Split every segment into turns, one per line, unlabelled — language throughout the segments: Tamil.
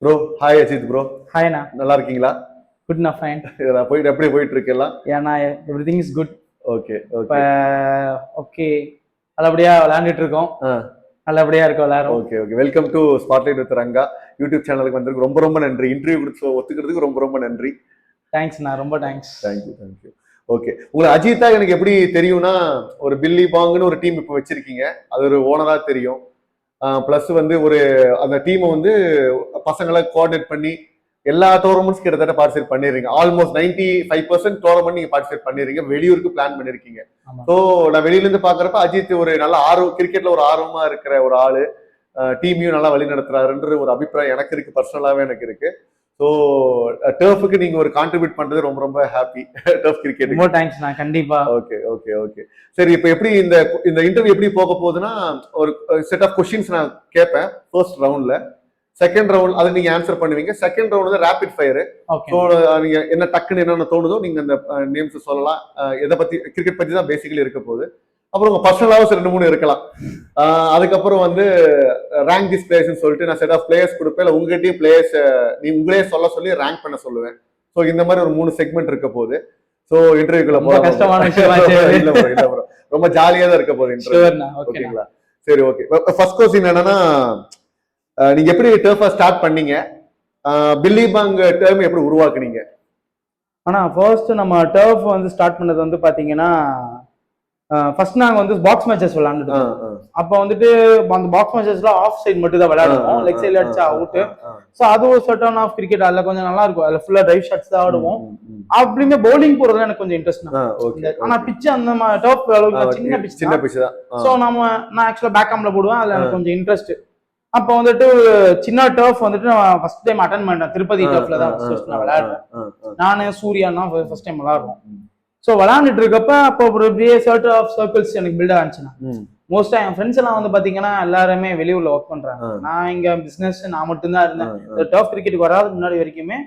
Bro hi Ajith bro.
ஹாய்ண்ணா.
நல்லா இருக்கீங்களா?
குட்ண்ணா, ஃபைன்.
போயிட்டு எப்படி போயிட்டு இருக்கு எல்லாம்?
ஏன்னா எவ்ரிதிங் இஸ் குட்.
ஓகே
இப்போ ஓகே, நல்லபடியா விளையாண்டுட்டு இருக்கோம். நல்லபடியா இருக்கும் எல்லாரும்.
Okay okay, welcome to Spotlight with Ranga YouTube சேனலுக்கு வந்திருக்கு. ரொம்ப ரொம்ப நன்றி. இன்டர்வியூ கொடுத்து ஒத்துக்கிறதுக்கு ரொம்ப ரொம்ப நன்றி.
தேங்க்ஸ்ண்ணா, ரொம்ப தேங்க்ஸ்.
தேங்க்யூ. ஓகே, உங்களுக்கு அஜித்தா எனக்கு எப்படி தெரியும்னா, ஒரு பில்லி பாங்னு ஒரு டீம் இப்போ வச்சிருக்கீங்க. அது ஒரு ஓனரா தெரியும். பிளஸ் வந்து ஒரு அந்த டீமை வந்து பசங்களை கோஆர்டினேட் பண்ணி எல்லா டோர்னமெண்ட்ஸ் கிட்டத்தட்ட பார்ட்டிசிபேட் பண்ணிடுறீங்க. ஆல்மோஸ்ட் 95% டோர்னமெண்ட் நீங்க பார்ட்டிசிபேட் பண்ணிடுறீங்க. வெளியூருக்கு பிளான் பண்ணிருக்கீங்க. ஸோ நான் வெளியில இருந்து பாக்குறப்ப அஜித் ஒரு நல்ல கிரிக்கெட்ல ஒரு ஆர்வமா இருக்கிற ஒரு ஆளு, டீமையும் நல்லா வழி நடத்துறாருன்ற ஒரு அபிப்பிராயம் எனக்கு இருக்கு, பர்சனலாவே எனக்கு இருக்கு. ஸோ டர்ஃபுக்கு நீங்க ஒரு கான்ட்ரிபியூட் பண்றது ரொம்ப ரொம்ப ஹாப்பி. டர்ஃப் கிரிக்கெட்
ரொம்ப தேங்க்ஸ் நான் கண்டிப்பா.
ஓகே. சரி, இப்போ எப்படி இந்த இன்டர்வியூ எப்படி போக போகுதுன்னா, ஒரு செட் ஆஃப் கொஸ்டின்ஸ் நான் கேட்பேன் ஃபர்ஸ்ட் ரவுண்ட்ல. செகண்ட் ரவுண்ட் அதை நீங்க ஆன்சர் பண்ணுவீங்க. செகண்ட் ரவுண்ட் வந்து ரேபிட் ஃபயர். ஸோ நீங்க என்ன டக்குன்னு என்னென்ன தோணுதோ நீங்க அந்த நேம்ஸ் சொல்லலாம். எதை பத்தி, கிரிக்கெட் பத்தி தான் பேசிக்கலி இருக்க போகுது. அப்புறம் உங்க பர்சனலாவும் 2-3 இருக்கலாம். அதுக்கப்புறம் வந்து ரேங்க் திஸ் பிளேயர்ஸ் சொல்லிட்டு நான் செட் ஆஃப் பிளேயர்ஸ் கொடுப்பேன். இல்லை உங்ககிட்டயும் பிளேயர்ஸ் நீ உங்களே சொல்லி ரேங்க் பண்ண சொல்லுவேன். ஸோ இந்த மாதிரி ஒரு 3 செக்மெண்ட் இருக்க போகுது. ஸோ இன்டர்வியூக்குள்ள போக
கஷ்டமான
இல்ல ரொம்ப ஜாலியா தான் இருக்க போகுது இன்டர்வியூ. ஓகேங்களா? சரி, ஓகே. ஃபர்ஸ்ட் கொஸ்டின் என்னன்னா, நீங்க எப்படி டர்ஃபா ஸ்டார்ட் பண்ணீங்க? பில்லி பாங் டர்ம் எப்படி உருவாக்குனீங்க?
ஆனா ஃபர்ஸ்ட் நம்ம டர்ஃப் வந்து ஸ்டார்ட் பண்ணது வந்து பாத்தீங்கன்னா, ஃபர்ஸ்ட் நாங்க வந்து பாக்ஸ் மேட்சஸ் விளையாண்டுட்டோம். அப்ப வந்துட்டு அந்த பாக்ஸ் மேட்சஸ்ல ஆஃப் சைட் மட்டும் தான் விளையாடுவோம். லெக் சைட்ல அடிச்சா அவுட். சோ அது ஒரு சர்டன் ஆஃப் கிரிக்கெட். அதுல கொஞ்சம் நல்லா இருக்கும். அதுல ஃபுல்லா டிரைவ் ஷாட்ஸ் தான் ஆடுவோம். அப்படியுமே பவுலிங் போறதுல எனக்கு கொஞ்சம் இன்ட்ரெஸ்ட் தான். ஆனா பிட்ச் அந்த டர்ஃப் அளவுக்கு சின்ன பிட்ச் தான். சோ நான் ஆக்சுவலா பேக் ஆம்ல போடுவேன். அதுல எனக்கு கொஞ்சம் இன்ட்ரெஸ்ட். அப்ப வந்துட்டு சின்ன டர்ஃப் வந்துட்டு நான் ஃபர்ஸ்ட் டைம் அட்டெண்ட் பண்ணேன். திருப்பதி டர்ஃப்ல தான் நான் விளையாடுறேன். நானு சூர்யானா ஃபர்ஸ்ட் டைம் விளையாடுறோம். ஸோ விளையாண்டுட்டு இருக்கப்ப அப்போ ஒரு சர்க்கிள்ஸ் எனக்கு பில்ட் ஆச்சுன்னா, மோஸ்டா என் ஃப்ரெண்ட்ஸ் எல்லாம் வந்து பாத்தீங்கன்னா எல்லாருமே வெளியூர்ல ஒர்க் பண்றாங்க. நான் இங்க பிசினஸ் நான் மட்டும்தான் இருந்தேன். டர்ஃப் கிரிக்கெட்டுக்கு வராது முன்னாடி வரைக்குமே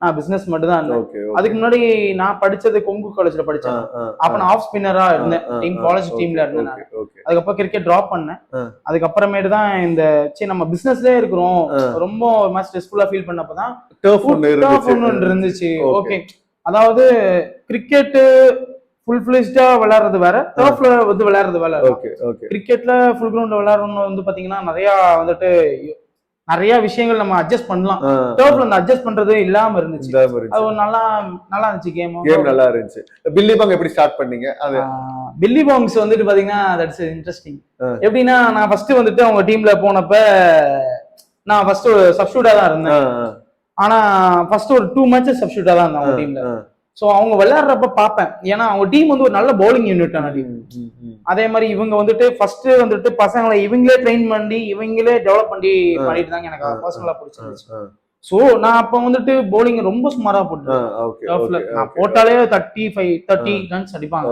நான் பிசினஸ் மட்டும் தான் இருந்தேன். அதுக்கு முன்னாடி நான் படிச்சது கொங்கு காலேஜ்ல படிச்சேன். அப்ப நான் ஆஃப் ஸ்பின்னரா இருந்தேன். டீம் காலேஜ் டீம்ல இருந்தேன். அதுக்கப்புறம் கிரிக்கெட் டிராப் பண்ணேன். அதுக்கப்புறமேட்டு தான் இந்த நம்ம பிசினஸ்லயே இருக்கிறோம், ரொம்ப ஸ்ட்ரெஸ்ஃபுல்லா ஃபீல் பண்ணப்பதான் இருந்துச்சு. ஓகே, அதாவது கிரிக்கெட் ஃபுல் ஃபிளெஜ்டா விளையாடுறது வேற, டர்ஃப்ல வந்து விளையாடுறது வேற. கிரிக்கெட்ல ஃபுல் கிரவுண்ட்ல விளையாடணும் வந்து பாத்தீங்கன்னா நிறைய விஷயங்கள் நம்ம அட்ஜஸ்ட் பண்ணலாம். டர்ஃப்ல அந்த அட்ஜஸ்ட் பண்றது இல்லாம இருந்துச்சு. அது நல்லா இருந்துச்சு. கேம்
நல்லா இருந்துச்சு. பில்லி பாங் எப்படி ஸ்டார்ட் பண்ணீங்க? அது
பில்லி பாங்ஸ் வந்துட்டு பாத்தீங்கன்னா தட்ஸ் இன்ட்ரெஸ்டிங். எப்படின்னா, நான் ஃபர்ஸ்ட் வந்துட்டு அவங்க டீம்ல போனப்ப நான் ஃபர்ஸ்ட் ஒரு சப்ஸ்டியூட்டா தான் இருந்தேன். ஆனா ஃபர்ஸ்ட் ஒரு 2 மேட்சஸ் சப்ஸ்டியூட்டா தான் இருந்தேன் அவங்க டீம்ல. சோ அவங்க விளையாடுறப்ப பாப்பேன். ஏன்னா அவங்க டீம் வந்து ஒரு நல்ல பவுலிங் யூனிட்டான டீம். அதே மாதிரி இவங்க வந்துட்டு ஃபர்ஸ்ட் வந்துட்டு பசங்களை இவங்களே ட்ரெயின் பண்ணி இவங்களே டெவலப் பண்ணிட்டு தாங்க எனக்கு பர்சனலா பிடிச்சிருந்துச்சு. சோ நான் அப்ப வந்துட்டு பவுலிங் ரொம்ப சுமாரா போட்டேன். நான் போட்டாலே 30 ரன்ஸ் அடிப்பாங்க.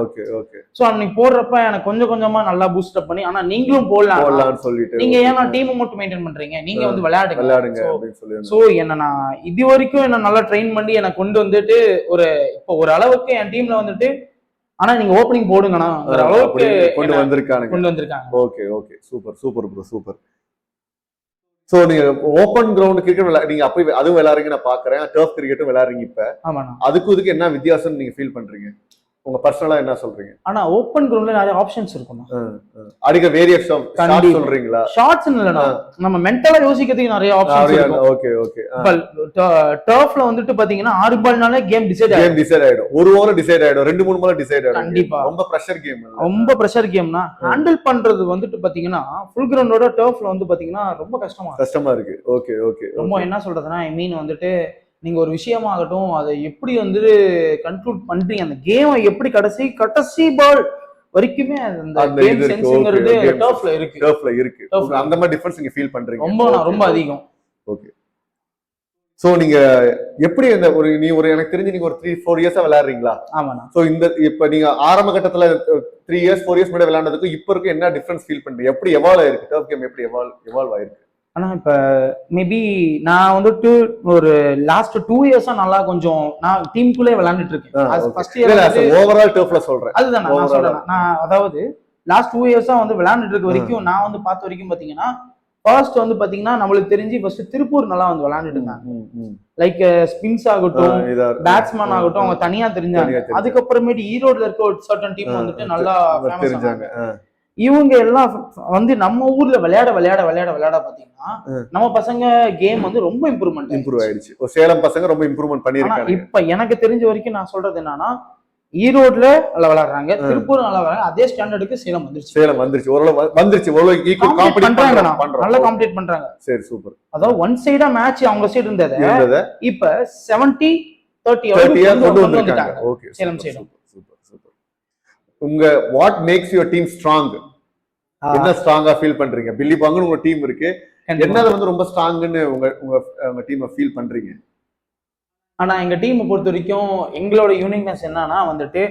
சோ அன்னைக்கு போடுறப்ப எனக்கு கொஞ்சம் கொஞ்சமா நல்லா பூஸ்ட் அப் பண்ணி, ஆனா நீங்களும் போடலாம் சொல்லிட்டு, நீங்க ஏன்னா டீம் மட்டும் மெயின்டைன் பண்றீங்க, நீங்க வந்து விளையாடுங்க. சோ என்ன நான் இது வரைக்கும் என்ன நல்லா ட்ரெயின் பண்ணி எனக்கு கொண்டு வந்துட்டு இப்போ ஒரு அளவுக்கு என் டீம்ல வந்துட்டு, ஆனா நீங்க ஓப்பனிங் போடுங்கண்ணா ஒரு அளவுக்கு கொண்டு வந்திருக்காங்க.
Okay, super bro, super. So நீங்க ஓப்பன் கிரவுண்ட் கிரிக்கெட் நீங்க அப்ப அதுவும் விளையாடுறீங்க நான் பாக்குறேன். டர்ஃப் கிரிக்கெட்டும் விளையாடுறீங்க. இப்ப அதுக்கு என்ன வித்தியாசம் நீங்க ஃபீல் பண்றீங்க? உங்க பர்சனலா என்ன சொல்றீங்க?
ஆனா ஓப்பன் கிரவுண்ட்ல நிறைய ஆப்ஷன்ஸ் இருக்கும்.
அடிக்க வேரியேஷன் ஷாட்ஸ் சொல்றீங்களா?
ஷாட்ஸ் இல்லனா நம்ம மென்டலா யோசிக்கிறதுக்கு நிறைய ஆப்ஷன்ஸ் இருக்கும்.
ஓகே.
டர்ஃப்ல வந்துட்டு பாத்தீங்கன்னா 6 பால்னாலே கேம் டிசைட்
ஆயிடும். ஒரு ஓவர் டிசைட் ஆயிடும், 2-3 பால் டிசைட் ஆயிடும். கண்டிப்பா ரொம்ப பிரஷர் கேம்னா
ஹேண்டில் பண்றது வந்துட்டு பாத்தீங்கன்னா ஃபுல் கிரவுண்டோட டர்ஃப்ல வந்து பாத்தீங்கன்னா ரொம்ப கஷ்டமா இருக்கு.
ஓகே.
ரொம்ப என்ன சொல்றதுன்னா, ஐ மீன் வந்துட்டு நீங்க ஒரு விஷயமாகட்டும் அதை எப்படி வந்து கன்க்ளூட் பண்றீங்க, அந்த கேமை எப்படி கடைசி பால் வரைக்குமே அந்த கேம் சென்ஸ்ங்கிறது டர்ஃப்ல
இருக்கு. அந்த மாதிரி டிஃபரன்ஸ் நீங்க ஃபீல் பண்றீங்க?
ரொம்ப அதிகம்.
ஓகே. சோ நீங்க எப்படி எனக்கு தெரிஞ்சு நீங்க ஒரு 3-4 இயர்ஸா விளையாடுறீங்களா?
ஆமாண்ணா.
சோ இப்ப நீங்க ஆரம்ப கட்டத்துல 3 இயர்ஸ் 4 இயர்ஸ் முன்னாடி விளையாண்டதுக்கு இப்ப இருக்கு என்ன டிஃபரன்ஸ் ஃபீல் பண்றீங்க? எப்படி எவால்வ் ஆயிருக்கு டர்ஃப் கேம்? எப்படி எவால்வ் ஆயிருக்கு?
ஆனா இப்ப மேபி நான் வந்துட்டு ஒரு லாஸ்ட் 2 இயர்ஸா நல்லா கொஞ்சம் நான் டீமுக்குள்ளே விளையாண்டுட்டு இருக்கேன். ஃபர்ஸ்ட் இயர்
ஓவரால் டர்ஃப்ல சொல்றேன்.
அதுதான் நான் சொல்றேன். நான் அதாவது லாஸ்ட் 2 இயர்ஸா வந்து விளையாண்டுட்டு இருக்க வரைக்கும் நான் வந்து பார்த்த வரைக்கும் பாத்தீங்கன்னா ஃபர்ஸ்ட் வந்து பாத்தீங்கன்னா நம்மளுக்கு தெரிஞ்சு ஃபர்ஸ்ட் திருப்பூர் நல்லா வந்து விளையாண்டுட்டு இருந்தாங்க. லைக் ஸ்பின்ஸ் ஆகட்டும், பேட்ஸ்மேன் ஆகட்டும், அவங்க தனியா தெரிஞ்சாங்க. அதுக்கப்புறமேட்டு ஈரோடுல இருக்க ஒரு சர்டன் டீம் வந்துட்டு நல்லா ஃபேமஸ் ஆனாங்க. இவங்க எல்லாம் வந்து நம்ம ஊர்ல விளையாட பாத்தீங்கன்னா நம்ம பசங்க கேம் வந்து ரொம்ப இம்ப்ரூவ்
ஆயிடுச்சு. சேலம் பசங்க ரொம்ப இம்ப்ரூவ்மெண்ட் பண்ணிருக்காங்க.
இப்ப எனக்கு தெரிஞ்ச வரைக்கும் நான் சொல்றது என்னன்னா, ஈரோட்ல நல்லா விளையாடுறாங்க, திருப்பூர் நல்லா விளையாடுறாங்க, அதே ஸ்டாண்டர்டுக்கு சேலம் வந்துருச்சு. ஓரளவு ஈக்குவல் காம்படிட் பண்றாங்க, நல்லா காம்படிட் பண்றாங்க.
சரி, சூப்பர்.
அதாவது ஒன் சைடா மேட்ச் அவங்க சைடு இருந்தது இப்ப 70-30 கொண்டு வந்துட்டாங்க.
Okay, Salem side. சூப்பர். உங்க what makes your team strong? என்ன ஸ்ட்ராங்கா ஃபீல் பண்றீங்க? பில்லி பாங்கன்னு உங்க டீம் இருக்கு, என்னது வந்து ரொம்ப ஸ்ட்ராங்னு உங்க டீமை ஃபீல் பண்றீங்க?
ஆனா எங்க டீமை பொறுத்த வரைக்கும் எங்களோட யூனிக்னஸ் என்னன்னா வந்துட்டு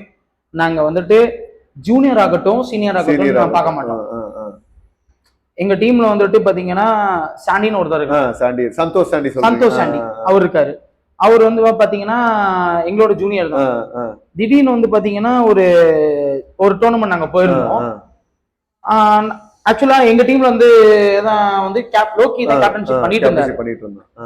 நாங்க வந்துட்டு ஜூனியர் ஆகட்டும் சீனியர் ஆகட்டும் நான் பார்க்க மாட்டோம். எங்க டீம்ல வந்துட்டு பாத்தீங்கன்னா சாண்டின்னு ஒருத்தர் இருக்காரு, சந்தோஷ் சாண்டி அவர் இருக்காரு. அவர் வந்து பாத்தீங்கன்னா எங்களோட ஜூனியர் தான். திடீர்னு வந்து பாத்தீங்கன்னா ஒரு டோர்னமெண்ட் நாங்க போயிருந்தோம். ஆக்சுவலா எங்க டீம்ல வந்து லோக்கி தான் கேப்டன்ஷிப் பண்ணிட்டு இருந்தாரு.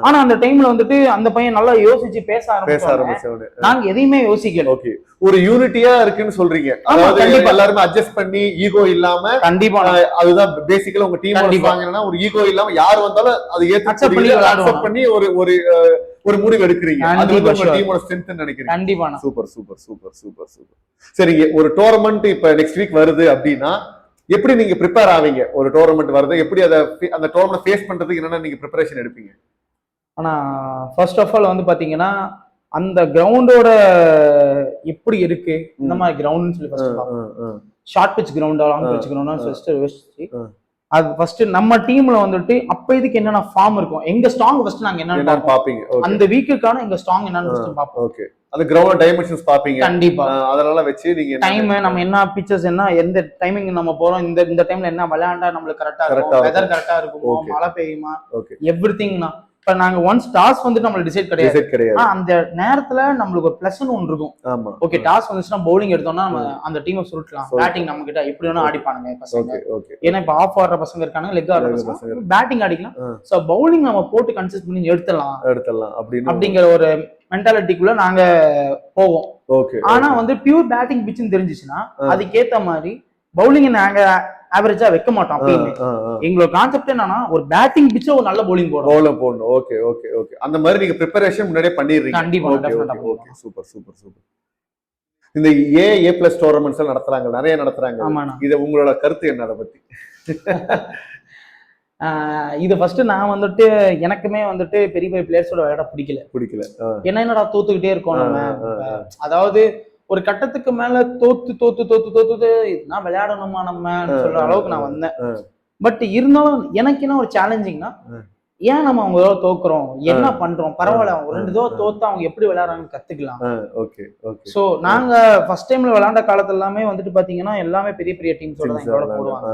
ஆனா அந்த டைம்ல வந்துட்டு அந்த பையன் நல்லா யோசிச்சு பேச ஆரம்பிச்சாரு. நாங்க எதையுமே யோசிக்கல.
ஓகே, ஒரு யூனிட்டியா இருக்குன்னு சொல்றீங்க. அதாவது எல்லாரும் அட்ஜஸ்ட் பண்ணி ஈகோ இல்லாம. கண்டிப்பா அதுதான் பேசிக்கலா உங்க டீம் வாங்கினா, ஒரு ஈகோ இல்லாம யார் வந்தாலும் அது அக்செப்ட் பண்ணி ஒரு முடிவு எடுக்கிறீங்க. அது வந்து உங்க டீமோட ஸ்ட்ரெngth நினைக்கிறீங்க.
கண்டிப்பா.
சூப்பர். சரி, ஒரு டோர்னமெண்ட் இப்ப நெக்ஸ்ட் வீக் வருது அப்படின்னா எப்படி நீங்க ப்ரிப்பேர் ஆவீங்க? ஒரு டோர்னமெண்ட் வருது, எப்படி அந்த டோர்னமெண்ட் ஃபேஸ் பண்றதுக்கு என்னென்ன நீங்க ப்ரிப்பரேஷன் எடுப்பீங்க?
ஆனா ஃபர்ஸ்ட் ஆஃப் ஆல் வந்து பாத்தீங்கன்னா அந்த கிரவுண்டோட எப்படி இருக்கு, இந்த மாதிரி கிரவுண்ட்னு சொல்லி ஃபர்ஸ்ட் பாப்போம். ஷார்ட் பிட்ச் கிரவுண்டா, லாங் பிட்ச் கிரவுண்டா ஃபர்ஸ்ட் யோசிச்சு அது ஃபர்ஸ்ட் நம்ம டீம்ல வந்துட்டு அப்ப இதுக்கு என்னென்ன ஃபார்ம் இருக்கும், எங்க ஸ்ட்ராங் ஃபர்ஸ்ட் நாங்க என்னன்னு பாப்பீங்க. அந்த வீக்குக்கான எங்க ஸ்ட்ராங் என்னன்னு ஃபர்ஸ்ட் பாப்போம்.
ஓகே, அந்த கிரவுண்ட் டைமென்ஷன்ஸ் பாப்பீங்க.
கண்டிப்பா.
அதனால வெச்சு நீங்க
டைம் நம்ம என்ன பிச்சர்ஸ் என்ன எந்த டைமிங் நம்ம போறோம், இந்த டைம்ல என்ன விளையாண்டா நம்மளுக்கு கரெக்டா இருக்கும், வெதர் கரெக்டா இருக்குமோ, மழை பெய்யுமா, எவ்ரிதிங். இப்ப நாங்க ஒன்ஸ் டாஸ் வந்து நம்மளுக்கு டிசைட் கிடையாது. அந்த நேரத்துல நம்மளுக்கு ஒரு பிளஸ் ஒன்று இருக்கும். ஓகே, டாஸ் வந்துச்சுன்னா பவுலிங் எடுத்தோம்னா நம்ம அந்த டீமை சுருட்டலாம். பேட்டிங் நம்ம கிட்ட எப்படி வேணா ஆடிப்பானுங்க பசங்க. ஏன்னா இப்ப ஆஃப் ஆடுற பசங்க இருக்காங்க, லெக் ஆடுற பசங்க, பேட்டிங் அடிக்கலாம். சோ பவுலிங் நம்ம போட்டு கன்சிஸ்ட் பண்ணி எடுத்துடலாம் அப்படிங்கிற ஒரு மென்டாலிட்டிக்குள்ள நாங்க போவோம். ஆனா வந்து பியூர் பேட்டிங் பிட்ச்னு தெரிஞ்சிச்சுன்னா அதுக்கேத்த மாதிரி பவுலிங் நாங்க ஆவரேஜா வைக்க மாட்டோம். எங்களோட கான்செப்ட் என்னன்னா ஒரு பேட்டிங் பிட்ச் ஒரு நல்ல பவுலிங் போடணும்.
ஓகே, அந்த மாதிரி நீங்க ப்ரிப்பரேஷன் முன்னாடியே பண்ணிடுறீங்க.
கண்டிப்பா.
சூப்பர். இந்த A+ டோர்னமெண்ட்ஸ் நடத்துறாங்க, நிறைய நடத்துறாங்க. இது உங்களோட கருத்து என்ன அதை பத்தி?
இது ஃபர்ஸ்ட் நான் வந்துட்டு எனக்குமே வந்துட்டு பெரிய பெரிய பிளேயர்ஸோட விளையாட பிடிக்கல. என்னடா தோத்துக்கிட்டே இருக்கோம் நம்ம. அதாவது ஒரு கட்டத்துக்கு மேல தோத்து நான் விளையாடணுமா நம்ம சொல்ற அளவுக்கு நான் வந்தேன். பட் இருந்தாலும் எனக்கு என்ன ஒரு சேலஞ்சிங்னா, ஏன் நம்ம அவங்க தோக்குறோம், என்ன பண்றோம், பரவாயில்ல அவங்க 2 தடவை தோத்தா அவங்க எப்படி விளையாடுறாங்கன்னு கத்துக்கலாம். சோ நாங்க ஃபர்ஸ்ட் டைம்ல விளையாண்ட காலத்துல எல்லாமே வந்துட்டு பாத்தீங்கன்னா எல்லாமே பெரிய பெரிய டீம்ஸோட தான் எங்களோட போடுவாங்க.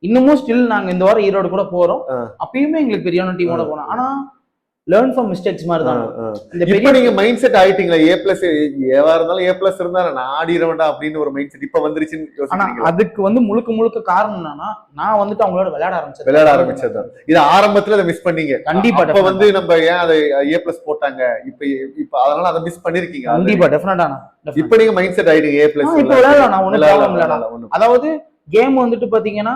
இன்னமும் ஸ்டில் நாங்க இந்த வாரம் ஈரோடு கூட போறோம், அப்பயுமே எங்களுக்கு பெரியான டீமோட போனோம். ஆனா லேர்ன் ஃப்ரம் மிஸ்டேக்ஸ் மாதிரி தான்.
இந்த பெரிய நீங்க மைண்ட் செட் ஆயிட்டீங்களா? ஏவா இருந்தாலும் A+ இருந்தா நான் ஆடிரவேண்டா அப்படின்னு ஒரு மைண்ட் செட் இப்ப வந்துருச்சுன்னு யோசிக்கிறீங்க?
அதுக்கு வந்து முழுக்க காரணம் என்னன்னா, நான் வந்துட்டு அவங்களோட விளையாட
ஆரம்பிச்சது. இது ஆரம்பத்துல அதை மிஸ் பண்ணீங்க. கண்டிப்பா. அப்ப வந்து நம்ம ஏன் அதை A+ போட்டாங்க, இப்ப அதனால அதை மிஸ் பண்ணிருக்கீங்க.
கண்டிப்பா, டெஃபினட்டா.
இப்ப நீங்க மைண்ட் செட் ஆயிட்டீங்க A+.
இப்ப விளையாடலாம், நான் ஒண்ணும் ப்ராப்ளம் இல்ல. அதாவது கேம் வந்துட்டு பாத்தீங்கன்னா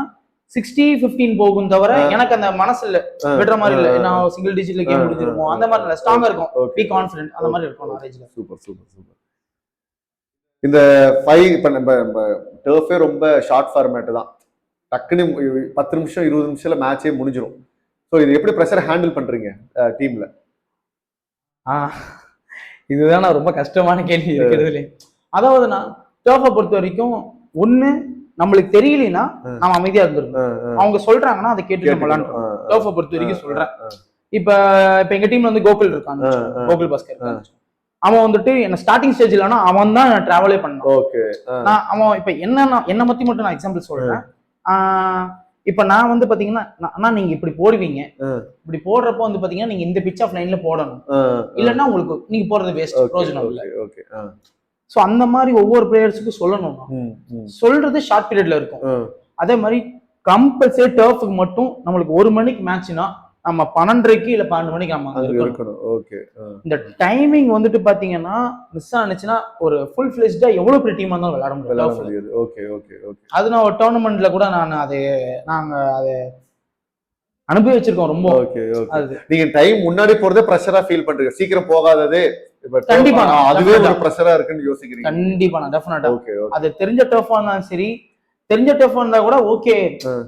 60-15 போகும் தவிர எனக்கு அந்த மனசுல விடுற மாதிரி இல்ல. நான் சிங்கிள் டிஜிட்ல கேம் முடிச்சிருப்போம் அந்த மாதிரி இல்ல. ஸ்ட்ராங்கா இருக்கும், பி கான்ஃபிடென்ட் அந்த மாதிரி இருக்கும் நாலேஜ்ல.
சூப்பர். இந்த 5 இப்ப நம்ம டர்ஃபே ரொம்ப ஷார்ட் ஃபார்மேட் தான். டக்குன்னு 10 நிமிஷம் 20 நிமிஷத்துல மேட்சே முடிஞ்சிரும். சோ இது எப்படி பிரஷர் ஹேண்டில் பண்றீங்க டீம்ல?
இதுதான் நான் ரொம்ப கஷ்டமான கேள்வி இருக்கிறதுல. அதாவது நான் டர்ஃபை பொறுத்த வரைக்கும் ஒண்ணு நம்மளுக்கு தெரியலனா நம்ம அமைதியா இருந்திருக்கோம். அவங்க சொல்றாங்கன்னா அதை கேட்டு நம்ம விளையாடுறோம். டர்ஃபை பொறுத்த வரைக்கும் சொல்றேன். இப்ப எங்க டீம்ல வந்து கோகுல் இருக்கான், கோகுல் பாஸ்கர் இருக்கான். அவன் வந்துட்டு என்ன ஸ்டார்டிங் ஸ்டேஜ் இல்லைன்னா அவன் தான் டிராவலே பண்ணான். அவன் இப்ப என்ன மத்தி மட்டும் நான் எக்ஸாம்பிள் சொல்றேன். இப்ப நான் வந்து பாத்தீங்கன்னா, அண்ணா நீங்க இப்படி போடுவீங்க, இப்படி போடுறப்போ வந்து பாத்தீங்கன்னா நீங்க இந்த பிட்ச் ஆஃப் லைன்ல போடணும், இல்லன்னா உங்களுக்கு நீங்க போடுறது வேஸ்ட், பிரோஜனம் இல்ல. சோ அந்த மாதிரி ஒவ்வொரு பிளேயர்ஸுக்கும் சொல்லணும். சொல்றது ஷார்ட் பீரியட்ல இருக்கும். அதே மாதிரி கம்பல்சரி டர்ஃபுக்கு மட்டும் நம்மளுக்கு 1 மணிக்கு மேட்ச்னா நம்ம 12:30 இல்ல 12 மணிக்கு நம்ம அங்க இருக்கணும்.
இருக்கணும். ஓகே.
இந்த டைமிங் வந்துட்டு பாத்தீங்கன்னா மிஸ் ஆனிச்சுன்னா ஒரு ஃபுல் ஃபிளெஜ்டா எவ்வளவு பெரிய டீமா இருந்தாலும் விளையாட முடியாது.
Okay okay okay.
அது நான் ஒரு டோர்னமெண்ட்ல கூட நாங்க அதை அனுபவிச்சிருக்கோம் ரொம்ப.
Okay okay. நீங்க டைம் முன்னாடி போறதே பிரஷரா ஃபீல் பண்றீங்க, சீக்கிரம் போகாததே
கண்டிப்பா
அதுவே ஒரு பிரஷரா இருக்குன்னு யோசிக்கிறீங்க?
கண்டிப்பா நான் டெஃபினட்டா.
ஓகே.
அது தெரிஞ்ச டஃப்பா இருந்தாலும் சரி, தெரிஞ்ச டஃப்பா இருந்தா கூட ஓகே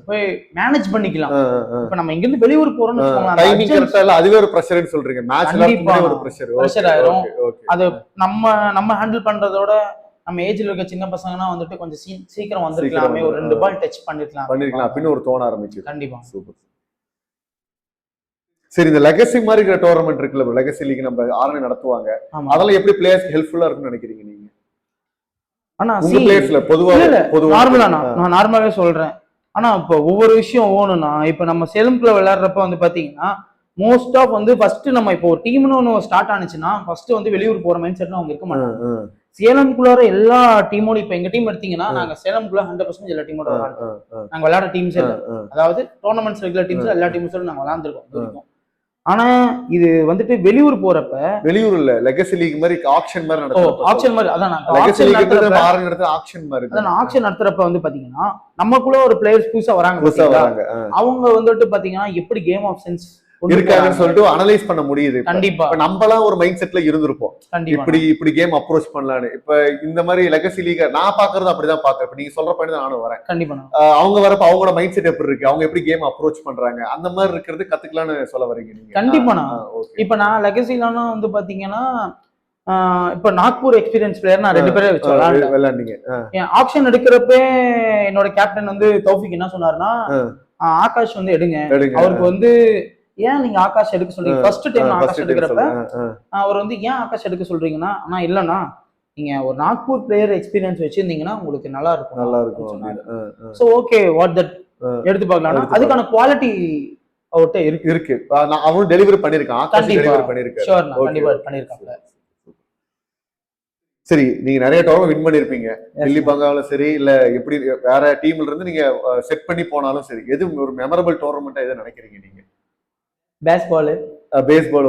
போய் மேனேஜ் பண்ணிக்கலாம். இப்ப நம்ம இங்க இருந்து வெளியூர் போறோம்னு வச்சுக்கோங்க,
டைமிங் கரெக்ட்டா இல்ல அதுவே ஒரு பிரஷர்னு சொல்றீங்க. மேட்ச்ல ஒரு
பிரஷர் ஆயிரும். அது நம்ம ஹேண்டில் பண்றதோட நம்ம ஏஜ்ல இருக்க சின்ன பசங்கன்னா வந்துட்டு கொஞ்சம் சீக்கிரம் வந்திருக்கலாமே, ஒரு 2 பால் டச் பண்ணிருக்கலாம்
அப்படின்னு ஒரு தோண ஆரம்பிக்குது.
கண்டிப்பா.
சூப்பர். சரி, இந்த லெகசி மாதிரி இருக்கிற டோர்னமெண்ட் இருக்குல்ல, லெகசி லீக் நம்ம ஆர்என் நடத்துவாங்க, அதெல்லாம் எப்படி பிளேயர்ஸ் ஹெல்ப்ஃபுல்லா இருக்கும்னு நினைக்கிறீங்க நீங்க?
ஆனா
உங்க பிளேயர்ஸ்ல பொதுவா
நார்மலா நான் நார்மலாவே சொல்றேன். ஆனா இப்போ ஒவ்வொரு விஷயம் ஓணும்னா, இப்ப நம்ம சேலம்குள்ள விளையாடுறப்ப வந்து பாத்தீங்கன்னா மோஸ்ட் ஆஃப் வந்து ஃபர்ஸ்ட் நம்ம இப்போ ஒரு டீம்னு ஒன்று ஸ்டார்ட் ஆனிச்சுன்னா ஃபர்ஸ்ட் வந்து வெளியூர் போற மைண்ட் செட்ல அவங்க இருக்க மாட்டாங்க. சேலம்குள்ளார எல்லா டீமோட இப்ப எங்க டீம் எடுத்தீங்கன்னா நாங்க சேலம்குள்ள 100% எல்லா டீமோட விளையாடுறோம். நாங்க விளையாட டீம்ஸ் அதாவது டோர்னமெண்ட்ஸ் ரெகுலர் டீம்ஸ் எல்லா டீம்ஸோட நாங்க விளையாண்டுருக்கோம். ஆனா இது வந்துட்டு வெளியூர் போறப்ப, வெளியூர் இல்ல லெகசி லீக் மாதிரி ஆக்ஷன் மாதிரி நடத்துறப்ப, ஆக்ஷன் மாதிரி அதான் ஆக்ஷன் நடத்துறப்ப வந்து பாத்தீங்கன்னா நமக்குள்ள ஒரு பிளேயர்ஸ் புதுசா வராங்க. அவங்க வந்துட்டு பாத்தீங்கன்னா எப்படி கேம் ஆஃப் சென்ஸ் இருக்காங்கன்னு சொல்லிட்டு அனலைஸ் பண்ண முடியுது. கண்டிப்பா நம்மளாம் ஒரு மைண்ட் செட்ல இருந்திருப்போம், இப்படி கேம் அப்ரோச் பண்ணலான்னு. இப்ப இந்த மாதிரி லெகசி லீக நான் பாக்குறது அப்படிதான் பாக்குறேன். இப்ப நீங்க சொல்ற பாயிண்ட் தான் நானும் வரேன். கண்டிப்பா அவங்க வரப்ப அவங்களோட மைண்ட் செட் எப்படி இருக்கு, அவங்க எப்படி கேம் அப்ரோச் பண்றாங்க, அந்த மாதிரி இருக்கிறது கத்துக்கலாம்னு சொல்ல வரீங்க நீங்க? கண்டிப்பா. இப்ப நான் லெகசிலானா வந்து பாத்தீங்கன்னா இப்ப நாக்பூர் எக்ஸ்பீரியன்ஸ் பிளேயர் நான் 2 பேரை வச்சு விளையாண்டீங்க. ஆப்ஷன் எடுக்கிறப்ப என்னோட கேப்டன் வந்து தௌஃபிக் என்ன சொன்னாருன்னா, ஆகாஷ் வந்து எடுங்க. அவருக்கு வந்து ஏன் நீங்க ஆகாஷ் எடுக்க சொல்றீங்க, ஃபர்ஸ்ட் டைம் ஆகாஷ் எடுக்கிறப்ப அவர் வந்து ஏன் ஆகாஷ் எடுக்க சொல்றீங்கன்னா, ஆனா இல்லன்னா நீங்க ஒரு நாக்பூர் பிளேயர் எக்ஸ்பீரியன்ஸ் வச்சிருந்தீங்கன்னா உங்களுக்கு நல்லா இருக்கும் சொன்னாரு. சோ ஓகே வாட் தட் எடுத்து பார்க்கலாம். அதுக்கான குவாலிட்டி அவர்கிட்ட இருக்கு. அவரும் டெலிவரி பண்ணிருக்கான். ஆகாஷ் டெலிவரி பண்ணிருக்காரு. ஷூர் நான் கண்டிப்பா பண்ணிருக்காங்க. சரி, நீங்க நிறைய டோர்னமெண்ட் வின் பண்ணிருப்பீங்க, டெல்லி பங்கால சரி இல்ல எப்படி வேற டீம்ல இருந்து நீங்க செட் பண்ணி போனாலும் சரி, எது ஒரு மெமரபிள் டோர்னமெண்டா எதை நினைக்கிறீங்க நீங்க? பேஸ்பால்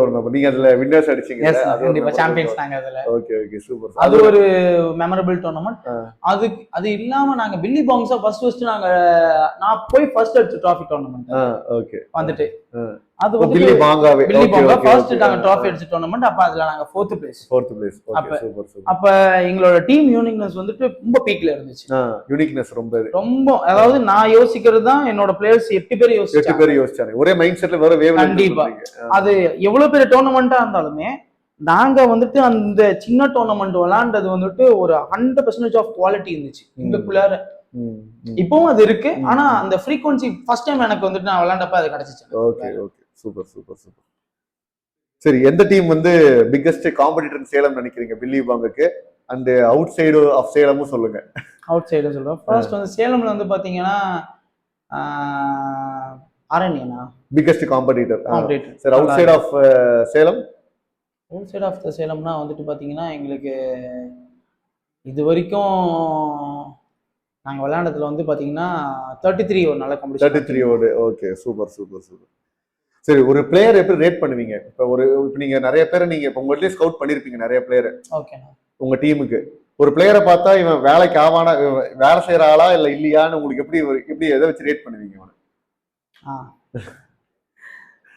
ஒரு மெமரபிள். நீங்க அதுல வின்னர்ஸ் அடிச்சீங்க, கண்டிப்பா சாம்பியன்ஸ் நாங்க அதுல. Okay okay super. அது ஒரு மெமரபிள் டோர்னமெண்ட். அது இல்லாம நாங்க பில்லி பாங்ஸா ஃபர்ஸ்ட் நான் போய் ஃபர்ஸ்ட் அடிச்ச டிராஃபி டோர்னமெண்ட். ஓகே வந்துட்டு அது வந்து பில்லி பாங்காவே ஃபர்ஸ்ட் நாங்க டிராஃபி அடிச்ச டோர்னமெண்ட். அப்ப அதுல நாங்க 4th place. Okay super super. அப்ப எங்களோட டீம் யூனிக்னஸ் வந்துட்டு ரொம்ப பீக்ல இருந்துச்சு. யூனிக்னஸ் ரொம்ப அதாவது நான் யோசிக்கிறது தான் என்னோட பிளேயர்ஸ் 8 பேர் யோசிச்சாங்க. ஒரே மைண்ட் செட்ல வேற வேவ். கண்டிப்பா அது எவ்வளவு பெரிய டோர்னமெண்டா இருந்தாலுமே நாங்க வந்துட்டு அந்த சின்ன டோர்னமெண்ட் விளையாண்டது வந்துட்டு ஒரு 100% ஆஃப் குவாலிட்டி இருந்துச்சு எங்களுக்குள்ளார. இப்பவும் அது இருக்கு. ஆனா அந்த ஃப்ரீக்வன்சி ஃபர்ஸ்ட் டைம் எனக்கு வந்துட்டு நான் விளையாண்டப்ப அது கிடைச்சிச்சு. Okay okay super super super. சரி, எந்த டீம் வந்து பிக்கெஸ்ட் காம்படிட்டர் சேலம் நினைக்கிறீங்க பில்லி பாங்குக்கு? அண்ட் அவுட் சைடு ஆஃப் சேலமும் சொல்லுங்க. அவுட் சைடு சொல்றோம். ஃபர்ஸ்ட் வந்து சேலம்ல வந்து பாத்தீங்கன்னா ஆரண்யனா பிக்கெஸ்ட் காம்படிட்டர். சரி, outside of Salem? Outside of the சேலம்னா வந்துட்டு பாத்தீங்கன்னா எங்களுக்கு இது வரைக்கும் நாங்க விளையாண்டதுல வந்து பாத்தீங்கன்னா 33 ஒரு நல்ல காம்படிஷன். 33 ஓடு. Okay super super super. சரி, ஒரு பிளேயர் எப்படி ரேட் பண்ணுவீங்க? இப்ப நீங்க நிறைய பேரை நீங்க இப்ப உங்கள்கிட்ட ஸ்கவுட் பண்ணிருப்பீங்க நிறைய பிளேயர். ஓகே. உங்க டீமுக்கு ஒரு பிளேயரை பார்த்தா இவன் வேலைக்கு ஆவானா, வேலை செய்யற ஆளா இல்ல இல்லையான்னு உங்களுக்கு எப்படி எதை வச்சு ரேட் பண்ணுவீங்க?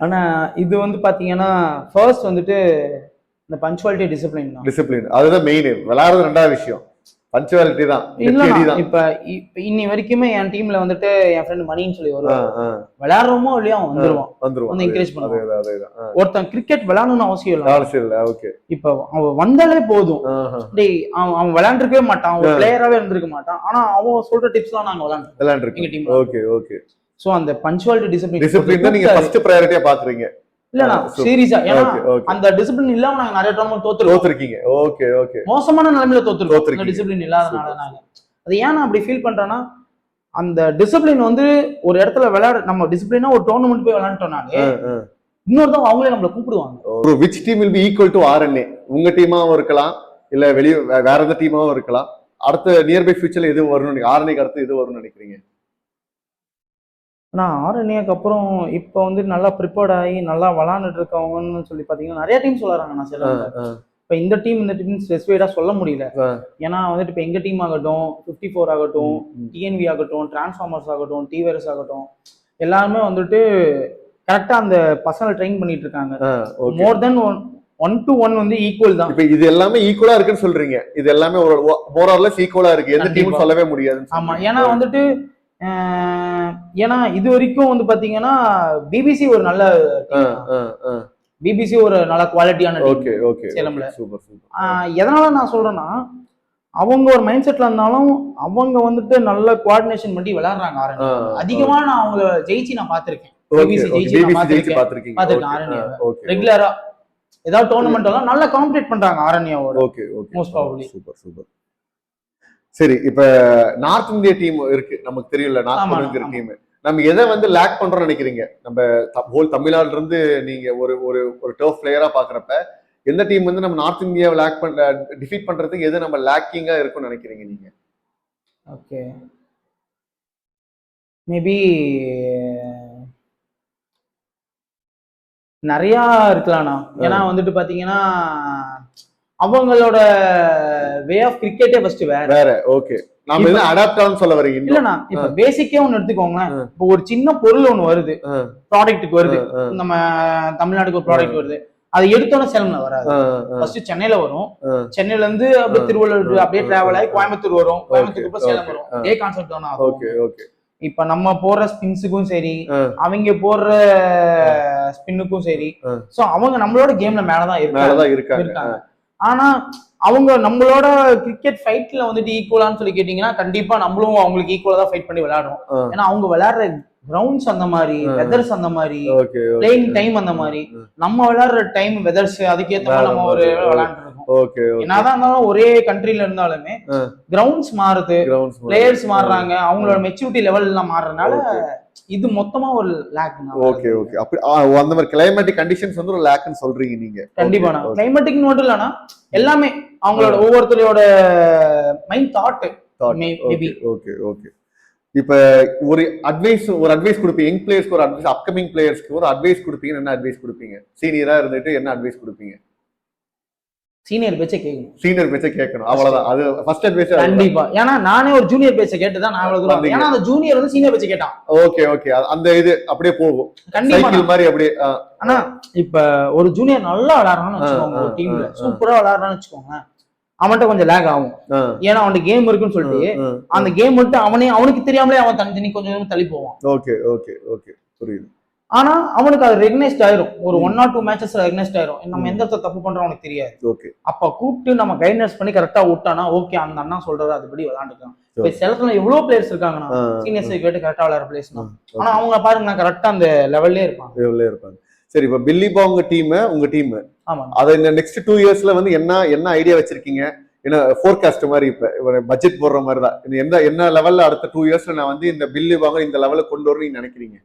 ஆனா இது வந்து பாத்தீங்கன்னா ஃபர்ஸ்ட் வந்துட்டு இந்த பஞ்சுவாலிட்டி டிசிப்ளின் அதுதான் மெயின். விளையாடுறது 2வது விஷயம், பஞ்சுவாலிட்டி தான். இப்ப இன்னி வரைக்குமே என் டீம்ல வந்துட்டு என் ஃப்ரெண்ட் மணின்னு சொல்லி வருவான். விளையாடுறோமோ இல்லையா வந்துருவான் என்கரேஜ் பண்ணுவான். ஒருத்தன் கிரிக்கெட் விளையாடணும்னு அவசியம் இல்ல. ஓகே. இப்ப அவன் வந்தாலே போதும். அவன் விளையாண்டுருக்கவே மாட்டான், ஒரு பிளேயராவே இருந்திருக்க மாட்டான். ஆனா அவன் சொல்ற டிப்ஸ் தான் நாங்க விளையாண்டுருக்கோம் எங்க டீம். Okay okay. சோ அந்த பஞ்சுவாலிட்டி டிசிப்ளின் தான் நீங்க ஃபர்ஸ்ட் பிரையாரிட்டியா பாக்குறீங்க? இல்லனா சீரியஸா, ஏன்னா அந்த டிசிப்ளின் இல்லாம நாங்க நிறைய டோர்னமெண்ட் தோத்துருக்கீங்க. Okay okay. மோசமான நிலைமையில தோத்துருக்கோம் அந்த டிசிப்ளின் இல்லாதனால. நாங்க அது ஏன் நான் அப்படி ஃபீல் பண்றேன்னா, அந்த டிசிப்ளின் வந்து ஒரு இடத்துல நம்ம டிசிப்ளினா ஒரு டோர்னமெண்ட் போய் விளையாண்டோம்னாலே இன்னொருத்தவங்க அவங்களே நம்மள கூப்பிடுவாங்க. ஒரு which team will be equal to RNA? உங்க டீமாவும் இருக்கலாம் இல்ல வெளிய வேற எந்த டீமாவும் இருக்கலாம். அடுத்த நியர்பை ஃபியூச்சர்ல எது வரும்னு RNA க்கு அடுத்து எது வரும்னு நினைக்கிறீங்க? ஆனா ஆரண்யாக்கு அப்புறம் இப்போ வந்து நல்லா ப்ரிப்பேர்ட் ஆகி நல்லா விளாண்டுட்டு இருக்கவங்கன்னு சொல்லி பாத்தீங்கன்னா நிறைய டீம் சொல்றாங்க. நான் சில இப்போ இந்த டீம் ஸ்பெசிஃபைடா சொல்ல முடியல. ஏன்னா வந்துட்டு இப்போ எங்க டீம் ஆகட்டும், 54 ஆகட்டும், டிஎன்வி ஆகட்டும், டிரான்ஸ்ஃபார்மர்ஸ் ஆகட்டும், டிவைரஸ் ஆகட்டும், எல்லாருமே வந்துட்டு கரெக்டா அந்த பசங்களை ட்ரெயின் பண்ணிட்டு இருக்காங்க. மோர் தென் 1-1 வந்து ஈக்குவல் தான்.
இப்ப இது எல்லாமே ஈக்குவலா இருக்குன்னு சொல்றீங்க. இது எல்லாமே ஒரு மோர் ஆர் லெஸ் ஈக்குவலா இருக்கு. எந்த டீம் சொல்லவே முடியாது.
ஆமா, ஏன்னா வந்துட்டு ஏன்னா இது வரைக்கும் வந்து பாத்தீங்கன்னா பிபிசி ஒரு நல்ல பிபிசி ஒரு நல்ல குவாலிட்டியான சேலம்ல. எதனால நான் சொல்றேன்னா அவங்க ஒரு மைண்ட் செட்ல இருந்தாலும் அவங்க வந்துட்டு நல்ல கோஆர்டினேஷன் பண்ணி விளையாடுறாங்க. ஆரண்யா அதிகமா நான் அவங்க ஜெயிச்சு நான் பாத்திருக்கேன். ரெகுலரா ஏதாவது டோர்னமெண்ட் எல்லாம் நல்லா காம்பீட் பண்றாங்க ஆரண்யாவோட. Most probably.
சூப்பர். சரி, இப்ப நார்த் இந்தியா டீம் இருக்கு, நமக்கு தெரியல. நார்த் இந்தியா டீம் நம்ம எதை வந்து லேக் பண்றோம்னு நினைக்கிறீங்க? நம்ம ஹோல் தமிழ்நாடுல இருந்து நீங்க ஒரு ஒரு ஒரு டர்ஃப் பிளேயரா பாக்குறப்ப எந்த டீம் வந்து நம்ம நார்த் இந்தியாவை டிஃபீட் பண்றதுக்கு எது நம்ம லேக்கிங்கா இருக்கும்னு நினைக்கிறீங்க நீங்க?
ஓகே, மேபி நிறைய இருக்கலாம்ண்ணா. ஏன்னா வந்துட்டு பாத்தீங்கன்னா அவங்களோட வே ஆஃப் கிரிக்கெட்டே ஃபர்ஸ்ட் வேற.
ஓகே, நாம என்ன அடாப்ட் ஆகணும்னு சொல்ல வரீங்க?
இல்லண்ணா, இப்ப பேசிக்கே ஒன்னு எடுத்துக்கோங்களேன். இப்போ ஒரு சின்ன பொருள் ஒண்ணு வருது, ப்ராடக்ட்டுக்கு வருது, நம்ம தமிழ்நாட்டுக்கு ஒரு ப்ராடக்ட் வருது, அது எடுத்தோன்னே சேலம்ல வராது. ஃபர்ஸ்ட் சென்னையில வரும், சென்னையில இருந்து அப்படியே திருவள்ளூர் அப்படியே டிராவல் ஆகி கோயம்புத்தூர் வரும், கோயம்புத்தூருக்கு அப்புறம் சேலம் வரும். இதே கான்செப்ட் தானே.
ஓகே.
இப்ப நம்ம போடுற ஸ்பின்ஸுக்கும் சரி, அவங்க போடுற ஸ்பின்னுக்கும் சரி, சோ அவங்க நம்மளோட கேம்ல மேலதான் இருக்காங்க. ஆனா அவங்க நம்மளோட கிரிக்கெட் ஃபைட்ல வந்துட்டு ஈக்குவலான்னு சொல்லி கேட்டீங்கன்னா கண்டிப்பா நம்மளும் அவங்களுக்கு ஈக்குவலா தான் ஃபைட் பண்ணி விளையாடுறோம். ஏன்னா அவங்க விளையாடுற கிரவுண்ட்ஸ் அந்த மாதிரி, வெதர்ஸ் அந்த மாதிரி, பிளேயிங் டைம் அந்த மாதிரி, நம்ம விளையாடுற டைம் வெதர்ஸ் அதுக்கேற்ற மாதிரி நம்ம ஒரு விளையாண்டு இருக்கோம். என்னதான் இருந்தாலும் ஒரே கண்ட்ரில இருந்தாலுமே கிரவுண்ட்ஸ் மாறுது, பிளேயர்ஸ் மாறுறாங்க, அவங்களோட மெச்சூரிட்டி லெவல் எல்லாம் மாறுறதுனால இது மொத்தமா ஒரு லேக்.
ஓகே. அப்படி அந்த மாதிரி கிளைமேட்டிக் கண்டிஷன்ஸ் வந்து ஒரு லேக்னு சொல்றீங்க நீங்க?
கண்டிப்பா. கிளைமேட்டிக் மட்டும் இல்லனா எல்லாமே அவங்களோட ஒவ்வொருத்தரோட மைண்ட் தாட் மேபி.
ஓகே. இப்ப ஒரு அட்வைஸ் கொடுப்பீங்க யங் பிளேயர்ஸ்க்கு, ஒரு அட்வைஸ் அப்கமிங் பிளேயர்ஸ்க்கு ஒரு அட்வைஸ் கொடுப்பீங்க. என்ன அட்வைஸ் கொடுப்பீங்க? சீனியரா இருந்துட்டு என்ன அட்வைஸ் கொடுப்பீங்க?
சீனியர் பேச்சை
கேட்கணும், அவ்வளவுதான். அது ஃபர்ஸ்ட் அட்வைஸ். கண்டிப்பா.
ஏன்னா நானே ஒரு ஜூனியர் பேச்சை கேட்டுதான் நான் அவ்வளவு தூரம். ஏன்னா அந்த ஜூனியர் வந்து சீனியர் பேச்சை கேட்டான்.
ஓகே. அந்த இது அப்படியே போகும் சைக்கிள் மாதிரி அப்படியே.
ஆனா இப்ப ஒரு ஜூனியர் நல்லா விளையாடுறான்னு வச்சுக்கோங்க, ஒரு டீம்ல சூப்பரா விளையாடுறான்னு வச்சுக்கோங்க, அவன்கிட்ட கொஞ்சம் லேக் ஆகும். ஏன்னா அவன் கேம் இருக்குன்னு சொல்லிட்டு அந்த கேம் மட்டும் அவனுக்கு தெரியாமலே அவன் தனி கொஞ்சம் தள்ளி போவான்.
ஓகே புரியுது.
ஆனா அவனுக்கு அது ரெகனைஸ்ட் ஆயிரும். ஒரு 1 or 2 மேட்சஸ் ரெகனைஸ்ட் ஆயிரும். நம்ம எந்த தப்பு பண்றோம் அவனுக்கு தெரியாது. அப்ப கூப்பிட்டு நம்ம கைடன்ஸ் பண்ணி கரெக்டா விட்டானா ஓகே, அந்த அண்ணா சொல்றது அதுபடி விளையாண்டுக்கலாம். இப்ப செலக்ட்ல எவ்வளவு பிளேயர்ஸ் இருக்காங்கன்னா சீனியர்ஸ் கேட்டு கரெக்டா விளையாடுற பிளேயர்ஸ் தான். ஆனா அவங்க பாருங்க கரெக்டா அந்த லெவல்லே இருப்பாங்க.
சரி, இப்ப பில்லி பாங்க டீம் உங்க டீம், அத இந்த நெக்ஸ்ட் 2 இயர்ஸ்ல வந்து என்ன ஐடியா வச்சிருக்கீங்க? என்ன ஃபோர்காஸ்ட் மாதிரி இப்ப பட்ஜெட் போடுற மாதிரி தான் என்ன லெவல்ல அடுத்த 2 இயர்ஸ்ல நான் வந்து இந்த பில்லி பாங்க இந்த லெவலுக்கு கொண்டு வரணும்னு நினைக்கிறீங்க?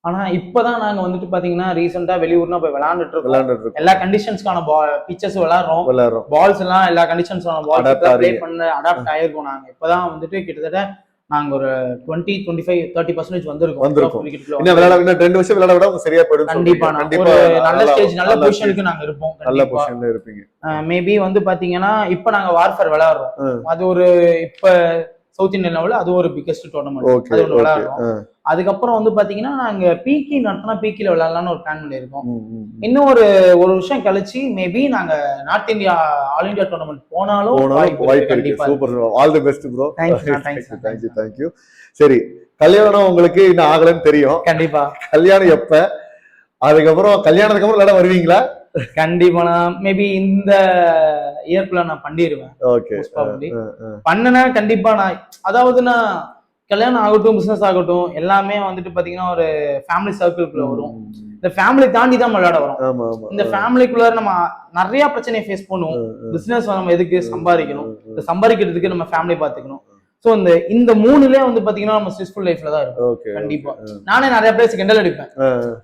ஆனா இப்பதான் நாங்க வந்துட்டு பாத்தீங்கன்னா ரீசெண்டா வெளியூர்னா போய் விளையாண்டுட்டு இருக்கோம். எல்லா கண்டிஷன்ஸ்க்கான பிச்சர்ஸ் விளையாடுறோம், பால்ஸ் எல்லாம் எல்லா கண்டிஷன்ஸ்க்கான பால்ஸ் ப்ளே பண்ண அடாப்ட் ஆயிருக்கோம். நாங்க இப்பதான் வந்துட்டு கிட்டத்தட்ட நாங்க ஒரு 20-25-30% வந்திருக்கோம்.
இன்னும் 2 வருஷம் விளையாட விட சரியா போயிடும்.
கண்டிப்பா நல்ல ஸ்டேஜ் நல்ல பொசிஷனுக்கு நாங்க இருப்போம். நல்ல பொசிஷன்ல இருப்பீங்க. மேபி வந்து பாத்தீங்கன்னா இப்ப நாங்க வார்ஃபேர் விளையாடுறோம். அது ஒரு இப்ப சவுத் இந்தியன் லெவல்ல அது ஒரு பிகெஸ்ட் டோர்னமெண்ட், அது ஒன்று விளையாடுறோம். அதுக்கப்புறம் வந்து பாத்தீங்கன்னா நாங்க பீக்கி நடத்தினா பீக்கில விளையாடலாம்னு ஒரு பிளான் பண்ணிருக்கோம். இன்னும் ஒரு வருஷம் கழிச்சு மேபி நாங்க north India all India tournament போனாலும் வாய்ப்பு கண்டிப்பா.
Super, all the best bro. Thank you. சரி, கல்யாணம் உங்களுக்கு இன்னும் ஆகலன்னு தெரியும்.
கண்டிப்பா. கல்யாணம் எப்ப?
அதுக்கப்புறம் கல்யாணத்துக்கு அப்புறம் விளையாட வருவீங்களா?
கண்டிப்பா. நான் மேபி இந்த இயர்க்குள்ள நான் பண்ணிடுவேன். பண்ணுனா கண்டிப்பா அதாவது கல்யாணம் ஆகட்டும், பிசினஸ் ஆகட்டும், எல்லாமே வந்துட்டு பாத்தீங்கன்னா ஒரு ஃபேமிலி சர்க்கிள்குள்ள வரும். இந்த ஃபேமிலி தாண்டி தான் விளையாட வரும். இந்த ஃபேமிலிக்குள்ள நம்ம நிறைய பிரச்சனையை ஃபேஸ் பண்ணுவோம். பிசினஸ் நம்ம எதுக்கு சம்பாதிக்கணும், இந்த சம்பாதிக்கிறதுக்கு நம்ம ஃபேமிலி பாத்துக்கணும். சோ இந்த 3லே வந்து பாத்தீங்கன்னா நம்ம ஸ்ட்ரெஸ்ஃபுல் லைஃப்ல தான் இருக்கும். கண்டிப்பா. நானே நிறைய பிளேஸ் கிண்டல் அடிப்பேன்.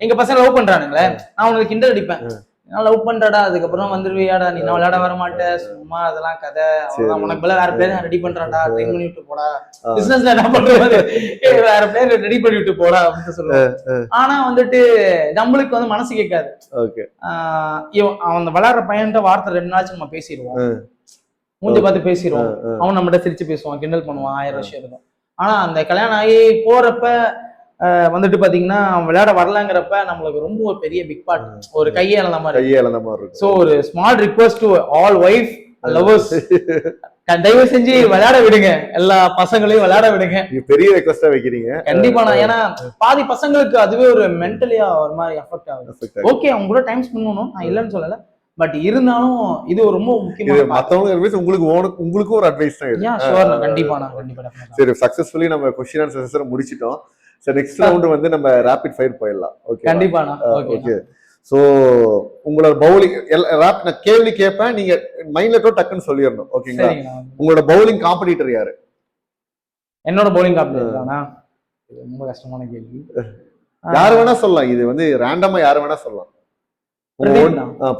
எங்க பசங்க லவ் பண்றானுங்களே, நான் உங்களுக்கு கிண்டல் அடிப்பேன்.
நான் லவ் பண்றடா, அதுக்கப்புறம் வந்துருவியாடா, நீ நான் விளையாட வர மாட்டேன், சும்மா அதெல்லாம் கதை, அவ்வளவுதான், உனக்கு பதிலா வேற பிளேயர் ரெடி பண்றான்டா, ட்ரெயின் பண்ணி விட்டு போடா, பிசினஸ்ல என்ன பண்றது, வேற பிளேயர் ரெடி பண்ணி விட்டு போடா அப்படின்னு சொல்லுவாங்க. ஆனா வந்துட்டு நம்மளுக்கு வந்து மனசு கேட்காது. அவன் விளையாடுற பையன்கிட்ட வார்த்தை 2 நாளாச்சும் நம்ம பேசிடுவோம், மூஞ்ச பார்த்து பேசிடுவோம், அவன் நம்மகிட்ட சிரிச்சு பேசுவான், கிண்டல் பண்ணுவான், 1000 விஷயம் இருக்கும். ஆனா அந்த கல்யாணம் ஆகி போறப்ப வந்துட்டு பாத்தீங்கன்னா விளையாட வரலங்கிறப்ப நம்மளுக்கு ரொம்ப ஒரு பெரிய பிக் பார்ட், ஒரு கையை இழந்த மாதிரி. சோ ஒரு small request to all wife lovers, தயவு செஞ்சு விளையாட விடுங்க, எல்லா பசங்களையும் விளையாட விடுங்க.
பெரிய ரெக்வெஸ்டா வைக்கிறீங்க.
கண்டிப்பா. நான் ஏன்னா பாதி பசங்களுக்கு அதுவே ஒரு மென்டலியா ஒரு மாதிரி எஃபெக்ட் ஆகுது. ஓகே, அவங்க கூட டைம் ஸ்பெண்ட் பண்ணணும், நான் இல்லைன்னு சொல்லல, பட் இருந்தாலும் இது ரொம்ப முக்கியமான.
மத்தவங்க உங்களுக்கு ஒரு அட்வைஸ் தான்.
கண்டிப்பா.
சரி, சக்சஸ்ஃபுல்லி நம்ம क्वेश्चन அண்ட் ஆன்சர் முடிச்சிட்டோம். சோ நெக்ஸ்ட் ரவுண்ட் வந்து நம்ம ரேபிட் ஃபயர் போயிடலாம். ஓகே,
கண்டிப்பா.
ஓகே. சோ உங்களோட பவுலிங் நான் கேள்வி கேட்பேன், நீங்க மைண்ட்ல டக்குன்னு சொல்லிடணும். ஓகேங்களா? உங்களோட பவுலிங் காம்படிட்டர் யாரு?
என்னோட பவுலிங் காம்படிட்டரானா? ரொம்ப கஷ்டமான கேள்வி.
யாரு வேணா சொல்லலாம், இது வந்து ரேண்டமா யாரு வேணா சொல்லலாம்.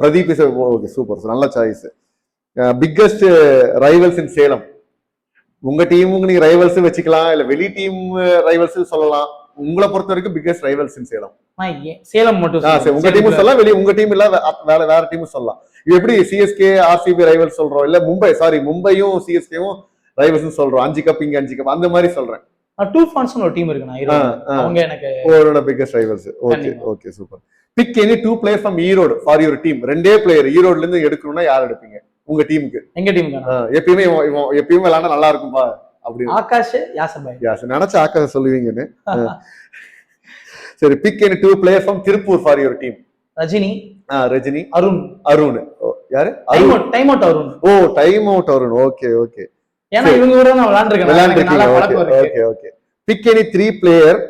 பிரதீப். ஓகே, சூப்பர், நல்ல சாய்ஸ். பிக்கஸ்ட் ரைவல்ஸ் இன் சேலம். உங்க டீமுக்கு நீங்க ரைவல்ஸ் வச்சுக்கலாம், இல்ல வெளி டீம் ரைவல்ஸ் சொல்லலாம். உங்களை பொறுத்த வரைக்கும் பிக்கஸ்ட் ரைவல்ஸ் இன் சேலம்.
சேலம் மட்டும்
உங்க டீமும் சொல்லலாம், வெளிய உங்க டீம் இல்ல வேற டீமும் சொல்லலாம். இது எப்படி சிஎஸ்கே ஆர்சிபி ரைவல்ஸ் சொல்றோம், இல்ல மும்பையும் சிஎஸ்கேவும் ரைவல்ஸ் சொல்றோம், 5 கப் இங்க 5 கப் அந்த மாதிரி சொல்றேன்.
டூஃபான்ஸ்னு ஒரு டீம் இருக்கு, அவங்க எனக்கு
ஓரோட biggest rivals. Okay, okay, super. Pick any 2 players from Erode for your team. 2 player ஈரோடுல இருந்து எடுக்கணும்னா யார் எடுப்பீங்க உங்க டீமுக்கு?
எங்க டீமுக்கு
எப்பயுமே விளையாண்டா நல்லா இருக்கும்பா அப்படி.
ஆகாஷ், யாசர் பாய்.
யாசர் நினைச்ச ஆகாஷ் சொல்லுவீங்கன்னு. சரி, pick any 2 players from Tiruppur for your team. Rajini, Arun. யாரு?
Time out Arun.
ஓ, time out Arun. Okay, okay.
ஏன்னா இவங்க கூட நான் விளையாண்டுருக்கேன்.
Okay, okay. Pick any 3 players.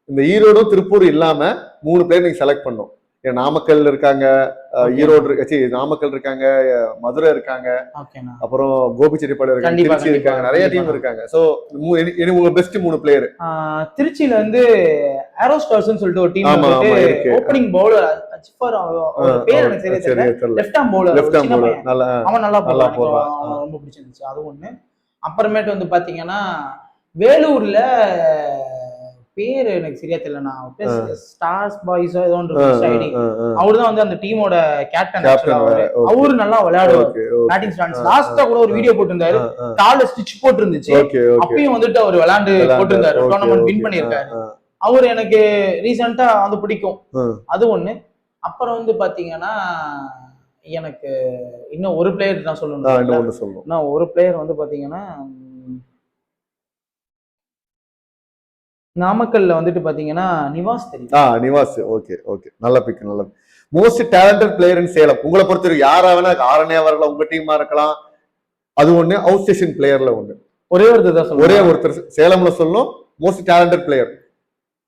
இந்த ஈரோடும் திருப்பூர் இல்லாம 3 பேர் நீங்க செலக்ட் பண்ணும். நாமக்கல் இருக்காங்க, ஈரோடு, நாமக்கல் இருக்காங்க, மதுரை இருக்காங்க, அப்புறம் கோபிச்செட்டிப்பாளையம் இருக்காங்க, திருச்சி இருக்காங்க, நிறைய டீம் இருக்காங்க. சோ உங்க பெஸ்ட் 3 பிளேயர்.
திருச்சியில வந்து ஏரோஸ்டார்ஸ்னு சொல்லிட்டு ஒரு டீம் இருக்கு. ஓப்பனிங் பவுலர் அஜ்ஃபர், பேர் எனக்கு தெரியல, லெஃப்ட் ஆர்ம் பவுலர், அவன் நல்லா போடுவான், ரொம்ப பிடிச்சிருந்துச்சு, அது ஒண்ணு. அப்புறமேட்டு வந்து பாத்தீங்கன்னா வேலூர்ல பேரு எனக்கு சரியா தெரியல, ஸ்டார்ஸ் பாய்ஸ் ஏதோ ஐடி, அவருதான் வந்து அந்த டீமோட கேப்டன். அவரு நல்லா விளையாடுவார், பேட்டிங் ஸ்டாண்ட்ஸ். லாஸ்டா கூட ஒரு வீடியோ போட்டிருந்தாரு, கால ஸ்டிச் போட்டு இருந்துச்சு, அப்பயும் வந்துட்டு அவர் விளையாண்டு போட்டிருந்தாரு, டோர்னமெண்ட் வின் பண்ணிருக்காரு. அவரு எனக்கு ரீசெண்டா வந்து பிடிக்கும், அது ஒண்ணு. அப்புறம் வந்து பாத்தீங்கன்னா எனக்கு இன்னும் ஒரு பிளேயர் தான் சொல்லணும். ஒரு பிளேயர் வந்து பாத்தீங்கன்னா நாமக்கல்ல வந்துட்டு பாத்தீங்கன்னா நிவாஸ் தெரியும்.
நிவாஸ். ஓகே, ஓகே, நல்ல பிக், நல்ல. மோஸ்ட் டேலண்டட் பிளேயர் இன் சேலம். உங்களை பொறுத்தவரைக்கும் யாரா வேணா, ஆரணியா வரலாம், உங்க டீமா இருக்கலாம், அது ஒண்ணு. அவுட் ஸ்டேஷன் பிளேயர்ல ஒண்ணு, ஒரே ஒருத்தர் சேலம்ல சொல்லணும். Most talented player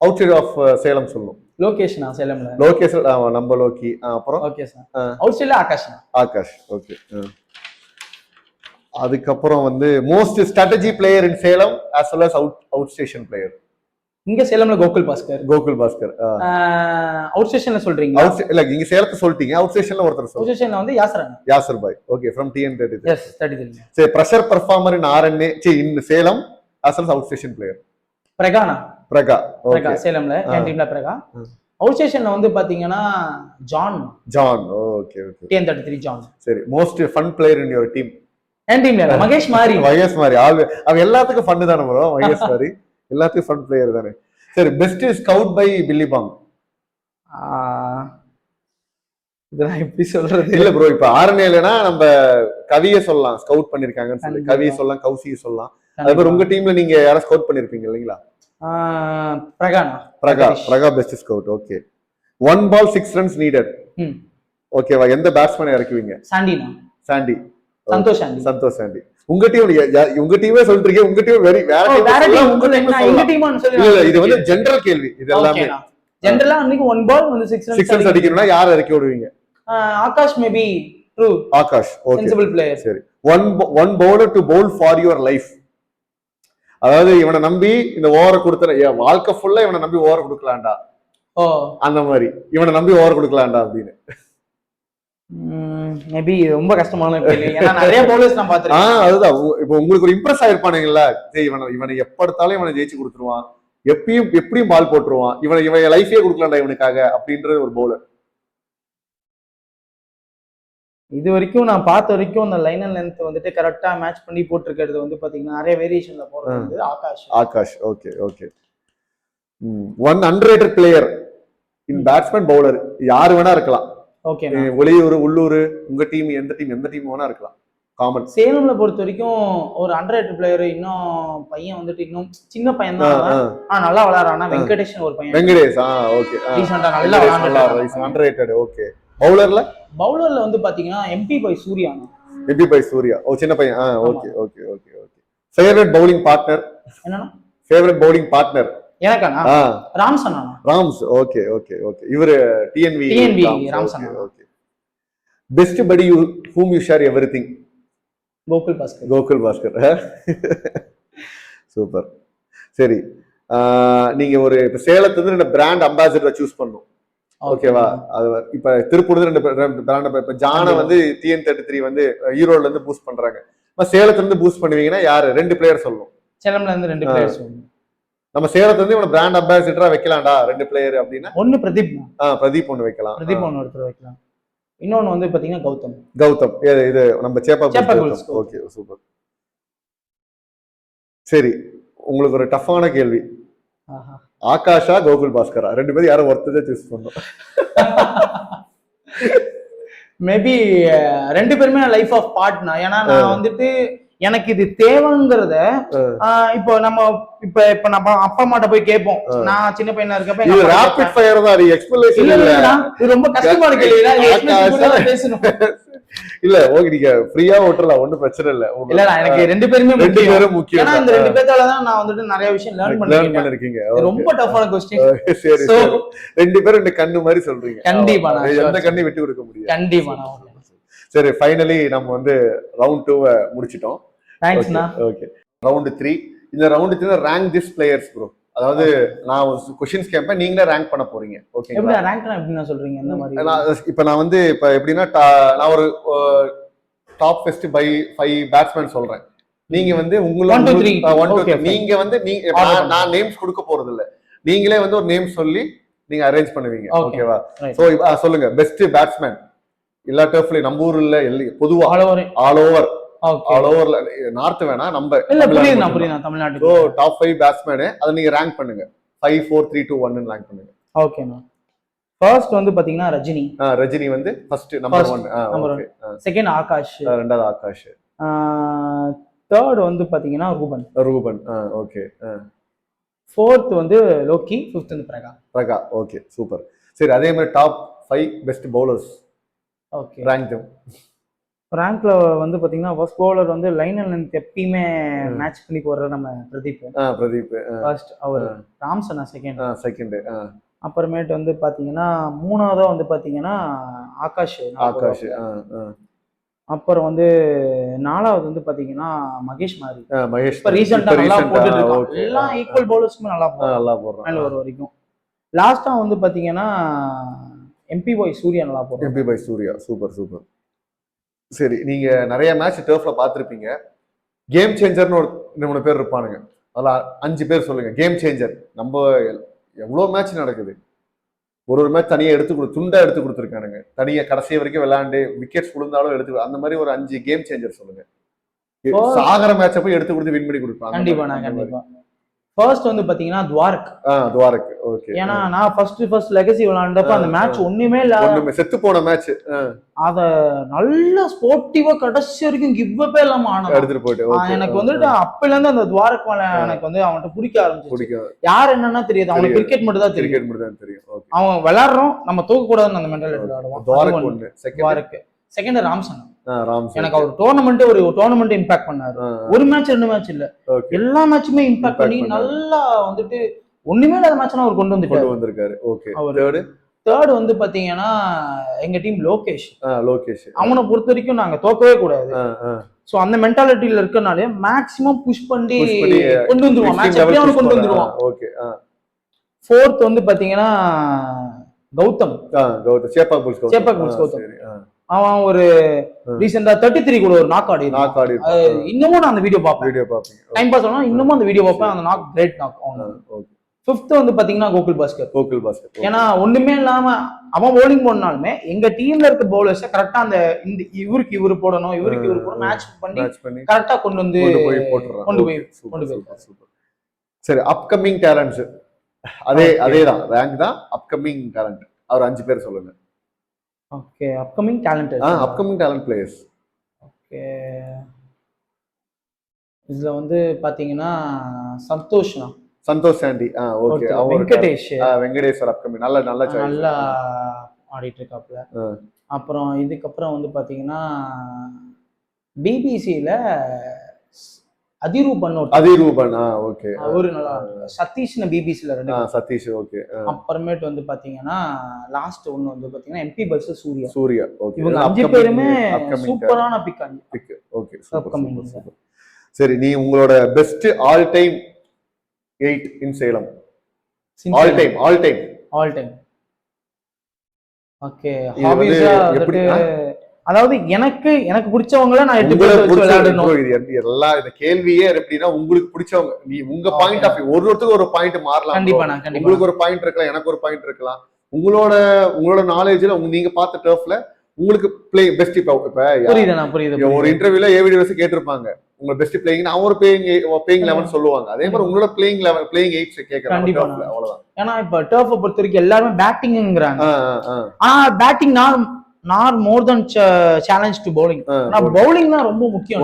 outside of Salem சொல்லணும்.
லோகேஷனா? சேலம்ல
லோகேஷ், நம்ம லோக்கி. அப்புறம்
ஓகே சார், அவுட் சைட்ல ஆகாஷ். ஓகே.
அதுக்கப்புறம் வந்து மோஸ்ட் ஸ்ட்ராட்டஜி பிளேயர் இன் Salem as well as out station player.
இங்க சேலம்ல கோகுல் பாஸ்கர். அவுட் ஸ்டேஷன்ல சொல்றீங்க?
இல்ல, இங்க சேலத்தை சொல்லிட்டீங்க, அவுட் ஸ்டேஷன்ல ஒருத்தர் சொல்லுங்க.
அவுட் ஸ்டேஷன்ல வந்து Yasar bhai.
Okay, from TN33.
Yes, 33.
சரி, pressure performer in RNA in Salem as well as out station player. Praga. Okay,
சேலம்ல என் டீம்ல பிரகா. அவுட் ஸ்டேஷன்ல வந்து பாத்தீங்கன்னா John.
Okay, okay.
TN33 John.
சரி, most fun player in your team.
என் டீம்ல மகேஷ் மாரி.
அவ எல்லாத்துக்கும் ஃபன் தானே ப்ரோ, மகேஷ் மாரி எல்லாத்துக்கும் ஃபன் பிளேயர் தானே. சரி, பெஸ்ட் ஸ்கவுட் பை பில்லி பாங்.
இதெல்லாம் எப்படி சொல்றது?
இல்ல ப்ரோ, இப்ப ஆர்என்ஏலனா நம்ம கவியை சொல்லலாம், ஸ்கவுட் பண்ணிருக்காங்கன்னு சொல்லி கவியை சொல்லலாம், கௌசியை சொல்லலாம். அதுக்கப்புறம் உங்க டீம்ல நீங்க யாரை ஸ்கவுட் பண்ணிருப்பீங்க இல்லைங்களா? பிரகா best scout. Okay. 1 ball 6 runs needed. ஓகேவா? எந்த பேட்ஸ்மேனை இறக்குவீங்க? சாண்டி. சந்தோஷ் சாண்டி. உங்க டீமே சொல்றீங்க, உங்க டீம் வேற இது வந்து ஜெனரல் கேள்வி, இது எல்லாமே
ஜெனரலா. அன்னைக்கு 1 ball வந்து 6
runs அடிக்கணும்னா யாரை இறக்கி விடுவீங்க?
Akash maybe. True,
Akash. Okay,
sensible player.
சரி. one bowler to bowl for your life. அதாவது இவனை நம்பி இந்த ஓவரை கொடுத்த வாழ்க்கை ஃபுல்லா இவனை நம்பி ஓவர் கொடுக்கலாம்டா, அந்த மாதிரி இவனை நம்பி ஓவர் கொடுக்கலாம்டா அப்படின்னு.
மேபி ரொம்ப கஷ்டமான கேள்வி. ஏன்னா நிறைய பவுலர்ஸ் நான் பார்த்திருக்கேன்.
அதுதான் இப்போ உங்களுக்கு ஒரு இம்ப்ரெஸ் ஆயிருப்பானுங்கல்ல, இவனை எப்ப எடுத்தாலும் இவனை ஜெயிச்சு கொடுத்துருவான், எப்படியும் பால் போட்டுருவான், இவன் லைஃபே கொடுக்கலாம்டா இவனுக்காக அப்படின்றது ஒரு பவுலர்.
இது வரைக்கும் நான் பார்த்த வரைக்கும் அந்த லைன் அண்ட் லென்த் வந்துட்டு கரெக்டா மேட்ச் பண்ணி போட்டிருக்கிறது வந்து பாத்தீங்கன்னா நிறைய வேரியேஷன்ல போறது வந்து
Akash. Okay okay. One underrated player இன் பேட்ஸ்மேன் பவுலர் யாரு வேணா இருக்கலாம்.
ஓகே.
வெளியூர் உள்ளூர் உங்க டீம் எந்த டீம் வேணா இருக்கலாம். காமன்.
சேலம்ல பொறுத்த வரைக்கும் ஒரு அண்டர்ரேட்டட் பிளேயர் இன்னும் பையன் வந்துட்டு இன்னும் சின்ன பையன் தான், நல்லா விளையாடுறான். வெங்கடேஷ் ஒரு பையன்.
வெங்கடேஷ் ஓகே.
ரீசன்ட்டா நல்லா விளையாடுறான்.
அண்டர்ரேட்டட். ஓகே. பவுலர்ல
வந்து பாத்தீங்கன்னா எம்பி பை சூர்யா.
ஓ சின்ன பையன். Okay okay okay okay. Favourite bowling partner
என்னன்னா?
ஃபேவரட் பவுலிங் பார்ட்னர்
எனக்கானா? Ramson.
Rams. Okay okay okay. இவரு TNV
Ramson.
Okay. Best buddy whom you share everything? Gokul Bhaskar. Super. சரி, நீங்க ஒரு இப்ப சேலத்துல இருந்து ரெண்டு பிராண்ட் அம்பாசிடரை சூஸ் பண்ணும். ஓகேவா? அது இப்ப திருப்பூர்ல ரெண்டு பிராண்ட், இப்ப ஜான வந்து TN33 வந்து ஈரோட்ல இருந்து பூஸ்ட் பண்றாங்க. சேலத்துல இருந்து பூஸ்ட் பண்ணுவீங்கன்னா யாரு? ரெண்டு பிளேயர் சொல்லணும்.
சேலம்ல இருந்து ரெண்டு பிளேயர் சொல்லணும்.
நம்ம சேலத்துல இருந்து இவன பிராண்ட் அம்பாசிடரா வைக்கலாம்டா ரெண்டு பிளேயர் அப்படின்னா
ஒன்னு பிரதீப்.
பிரதீப் ஒன்னு வைக்கலாம்.
பிரதீப் ஒன்னு ஒருத்தர் வைக்கலாம். இன்னொன்னு வந்து பாத்தீங்கன்னா
கௌதம். இது நம்ம சேப்பாக். Okay super. சரி, உங்களுக்கு ஒரு டஃப்பான கேள்வி. ஆகாஷா கோகுல் பாஸ்கரா? ரெண்டு பேரும் யாரும் ஒருத்தரே சூஸ் பண்ணும்.
மேபி ரெண்டு பேருமே லைஃப் ஆஃப் பார்ட்னர். ஏன்னா நான் வந்துட்டு எனக்கு இது தேவைங்கிறத இப்போ நம்ம அப்பா அம்மாட்ட போய் கேட்போம். நான் சின்ன பையனா இருக்கப்ப
இது ரேபிட் ஃபயர் தான், அது எக்ஸ்பிளேஷன் இல்ல.
இது ரொம்ப கஷ்டமான கேள்வி. பேசணும்
இல்ல. ஓகே, நீங்க ஃப்ரீயா ஓட்டலாம், ஒண்ணும் பிரச்சனை இல்ல.
இல்ல, எனக்கு ரெண்டு பேருமே
முக்கியம்.
ஏன்னா இந்த ரெண்டு பேர்த்தால தான் நான் வந்துட்டு நிறைய விஷயம் லேர்ன் பண்ணிருக்கீங்க. ரொம்ப டஃப்பான क्वेश्चन.
சரி, ரெண்டு பேரும் இந்த கண்ணு மாதிரி சொல்றீங்க.
கண்டிப்பா
எந்த கண்ணையும் விட்டு கொடுக்க முடியாது.
கண்டிப்பா.
சரி, ஃபைனலி நம்ம வந்து ரவுண்ட் 2 முடிச்சிட்டோம்.
தேங்க்ஸ்ண்ணா.
Okay, round 3. இந்த round 3 rank this players bro. அதாவது நான் கொஸ்டின்ஸ் கேட்பேன், நீங்களே ரேங்க் பண்ண போறீங்க. ஓகேங்களா?
எப்படி ரேங்க்னா எப்படினா சொல்றீங்க? இந்த மாதிரி
இப்போ நான் வந்து இப்போ எப்படின்னா நான் ஒரு டாப் ஃபர்ஸ்ட் பை 5 பேட்ஸ்மேன் சொல்றேன். நீங்க வந்து உங்களோட 1 2 3 நீங்க வந்து நான் நேம்ஸ் கொடுக்க போறது இல்ல, நீங்களே வந்து ஒரு நேம் சொல்லி நீங்க அரேஞ்ச் பண்ணுவீங்க. ஓகேவா? சோ சொல்லுங்க, பெஸ்ட் பேட்ஸ்மேன் எல்லா டர்ஃப்லயும், நம்ம ஊர்ல பொதுவா ஆல் ஓவர் நார்த் வேணா, நம்ம தமிழ்நாடு டாப் 5 பேட்ஸ்மேன் அதை நீங்க ரேங்க் பண்ணுங்க. 5 4 3 2 1 ரேங்க் பண்ணுங்க.
ஓகேண்ணா. ஃபர்ஸ்ட் வந்து பாத்தீங்கன்னா
ரஜினி வந்து first number 1. Okay.
Second Akash.
ரெண்டாவது ஆகாஷ்.
தேர்ட் வந்து பாத்தீங்கன்னா ரூபன்.
ஓகே.
ஃபோர்த் வந்து லோக்கி. ஃபிஃப்த் வந்து பிரகா.
Okay super. சரி, அதே மாதிரி டாப் 5 பெஸ்ட் பவுலர்ஸ்.
ஓகே.
ரேங்க்ல
வந்து பாத்தீங்கன்னா ஃபர்ஸ்ட் பவுலர் வந்து லைன் அண்ட் லென்த் எப்பயுமே மேட்ச் பண்ணி போடுற நம்ம பிரதீப் ஃபர்ஸ்ட். அவர் ராம்சன் செகண்ட். அப்புறமேட்டு வந்து பாத்தீங்கன்னா மூணாவதா வந்து பாத்தீங்கன்னா ஆகாஷ். அப்புறம் வந்து நாலாவது வந்து பாத்தீங்கன்னா மகேஷ் இப்ப ரீசெண்டா நல்லா போட்டுட்டு இருக்காங்க. எல்லாம் ஈக்குவல் பவுலர்ஸ்மே நல்லா போடுறாங்க மேல ஒரு வரைக்கும். லாஸ்டா வந்து பாத்தீங்கன்னா எம்பி பாய் சூர்யா நல்லா போடுறாங்க.
எம்பி பாய் சூர்யா சூப்பர். சரி, நீங்க நிறைய மேட்ச் டர்ஃப்ல பாத்திருப்பீங்க. கேம் சேஞ்சர்னு ஒரு 3 பேர் இருப்பானுங்க. அதெல்லாம் 5 பேர் சொல்லுங்க. Game changer. நம்ம எவ்வளவு மேட்ச் நடக்குது, ஒரு மேட்ச் தனியா துண்டா எடுத்து கொடுத்துருக்கானுங்க. தனியா கடைசி வரைக்கும் விளையாண்டு விக்கெட்ஸ் விழுந்தாலும் எடுத்து, அந்த மாதிரி ஒரு 5 கேம் சேஞ்சர் சொல்லுங்க. சாகர மேட்ச போய் எடுத்து கொடுத்து வின் பண்ணி கொடுப்பாங்க.
கண்டிப்பா. ஃபர்ஸ்ட் வந்து பாத்தீங்கன்னா துவாரக். ஓகே. ஏன்னா நான் ஃபர்ஸ்ட் லெகசி விளையாண்டப்ப அந்த மேட்ச் ஒண்ணுமே இல்ல,
செத்து போன மேட்ச்.
அத நல்ல ஸ்போர்ட்டிவா கடைசி வரைக்கும் கிவ் அப்பே இல்லாம ஆனா
எடுத்துட்டு போயிட்டு
எனக்கு வந்துட்டு அப்பல இருந்து அந்த துவாரக் மேல எனக்கு வந்து அவன்கிட்ட பிடிக்க ஆரம்பிச்சு. யார் என்னன்னா தெரியாது, அவனுக்கு கிரிக்கெட் மட்டும் தான் தெரியும். அவன் விளையாடுறோம், நம்ம தூக்க கூடாதுன்னு அந்த மென்டாலிட்டி விளையாடுவான். துவாரக். செகண்ட் ராம்சன். எனக்கு அவர் டோர்னமெண்ட் இம்பாக்ட் பண்ணாரு. ஒரு மேட்ச் 2 மேட்ச் இல்ல, எல்லா மேட்சுமே இம்பாக்ட் பண்ணி நல்லா வந்துட்டு ஒண்ணுமே இல்லாத மேட்ச் அவர் கொண்டு
வந்திருக்காரு. ஓகே.
தேர்ட் வந்து பாத்தீங்கன்னா எங்க டீம் லோகேஷ். அவனை பொறுத்த வரைக்கும் நாங்க தோக்கவே கூடாது. சோ அந்த மென்டாலிட்டியில இருக்கனாலே மேக்ஸிமம் புஷ் பண்ணி கொண்டு வந்துருவான், மேட்ச் எப்படியும் அவனுக்கு கொண்டு வந்துருவான்.
ஓகே.
ஃபோர்த் வந்து பாத்தீங்கன்னா கௌதம்.
சேப்பாக் புல்ஸ் கௌதம்.
அவன் ஒரு ரீசெண்டா 33 கூட ஒரு நாக் ஆடி
நாக் ஆடி
இன்னமும் நான் அந்த வீடியோ பார்ப்பேன்.
வீடியோ பாப்பீங்க.
டைம் பாஸ் ஆனா இன்னமும் அந்த வீடியோ பார்ப்பேன். அந்த knock great knock.
Okay.
5th வந்து பாத்தீங்கன்னா கோகுல் பாஸ்கர்.
கோகுல் பாஸ்கர்.
ஏன்னா ஒண்ணுமே இல்லாம அவன் bowling போனாலுமே எங்க டீம்ல இருக்க பவுலர்ஸ் கரெக்டா அந்த இவருக்கு இவரு போடணும், இவருக்கு இவரு போடணும், மேட்ச் பண்ணி கரெக்டா கொண்டு போய் போட்டுறான்.
சூப்பர். சரி, அப்கமிங் டேலண்ட்ஸ் அதேதான் ரேங்க் தான். அப்கமிங் டேலண்ட் அவர் 5 பேர் சொல்லுங்க.
Okay, upcoming talent.
Upcoming talent players.
Okay, இதுல வந்து பாத்தீங்கன்னா சந்தோஷ் சாண்டி.
ஓகே. வெங்கடேஷ் அப்கமிங் நல்ல
நல்லா ஆடிட்டு இருக்காப்ல. அப்புறம் இதுக்கப்புறம் வந்து பாத்தீங்கன்னா பிபிசில அதிரூபன்.
ஓகே.
அவரு நல்லா. சதீஷ்னு பிபிசில 2.
சதீஷ். ஓகே.
அப்புறமேட்டு வந்து பாத்தீங்கன்னா லாஸ்ட் ஒன்னு வந்து பாத்தீங்கன்னா எம்பி பஸ் சூர்யா.
ஓகே.
இவங்க 5 பேருமே சூப்பரான பிக்.
ஓகே. சூப்பர். சரி, நீ உங்களோட best all time 8 in Salem. All time.
Okay. ஹாபிஸா எப்படி? அதாவது எனக்கு பிடிச்சவங்கள நான் 8 பேர் வச்சு விளையாடணும்.
எல்லாம் இந்த கேள்வியே எப்படின்னா உங்களுக்கு பிடிச்சவங்க, நீ உங்க பாயிண்ட் ஆஃப் வியூ, ஒருத்தருக்கு ஒரு பாயிண்ட் மாறலாம்.
கண்டிப்பா.
உங்களுக்கு ஒரு பாயிண்ட் இருக்கலாம், எனக்கு ஒரு பாயிண்ட் இருக்கலாம். உங்களோட நாலேஜ்ல நீங்க பார்த்த டர்ஃப்ல உங்களுக்கு பிளே பெஸ்ட்.
புரியுது.
ஒரு இன்டர்வியூல ஏவிடிஎஸ் கேட்டிருப்பாங்க உங்க பெஸ்ட் பிளேயிங், நான் ஒரு பிளேயிங் 11 சொல்லுவாங்க. அதே மாதிரி உங்களோட பிளேயிங் 8 கேக்குறாங்க. அவ்வளவுதான்.
ஏன்னா இப்ப டர்ஃப் பொறுத்த வரைக்கும் எல்லாருமே பேட்டிங்ங்கறாங்க. Batting not more than challenge to bowling. bowling தான் ரொம்ப முக்கியம்.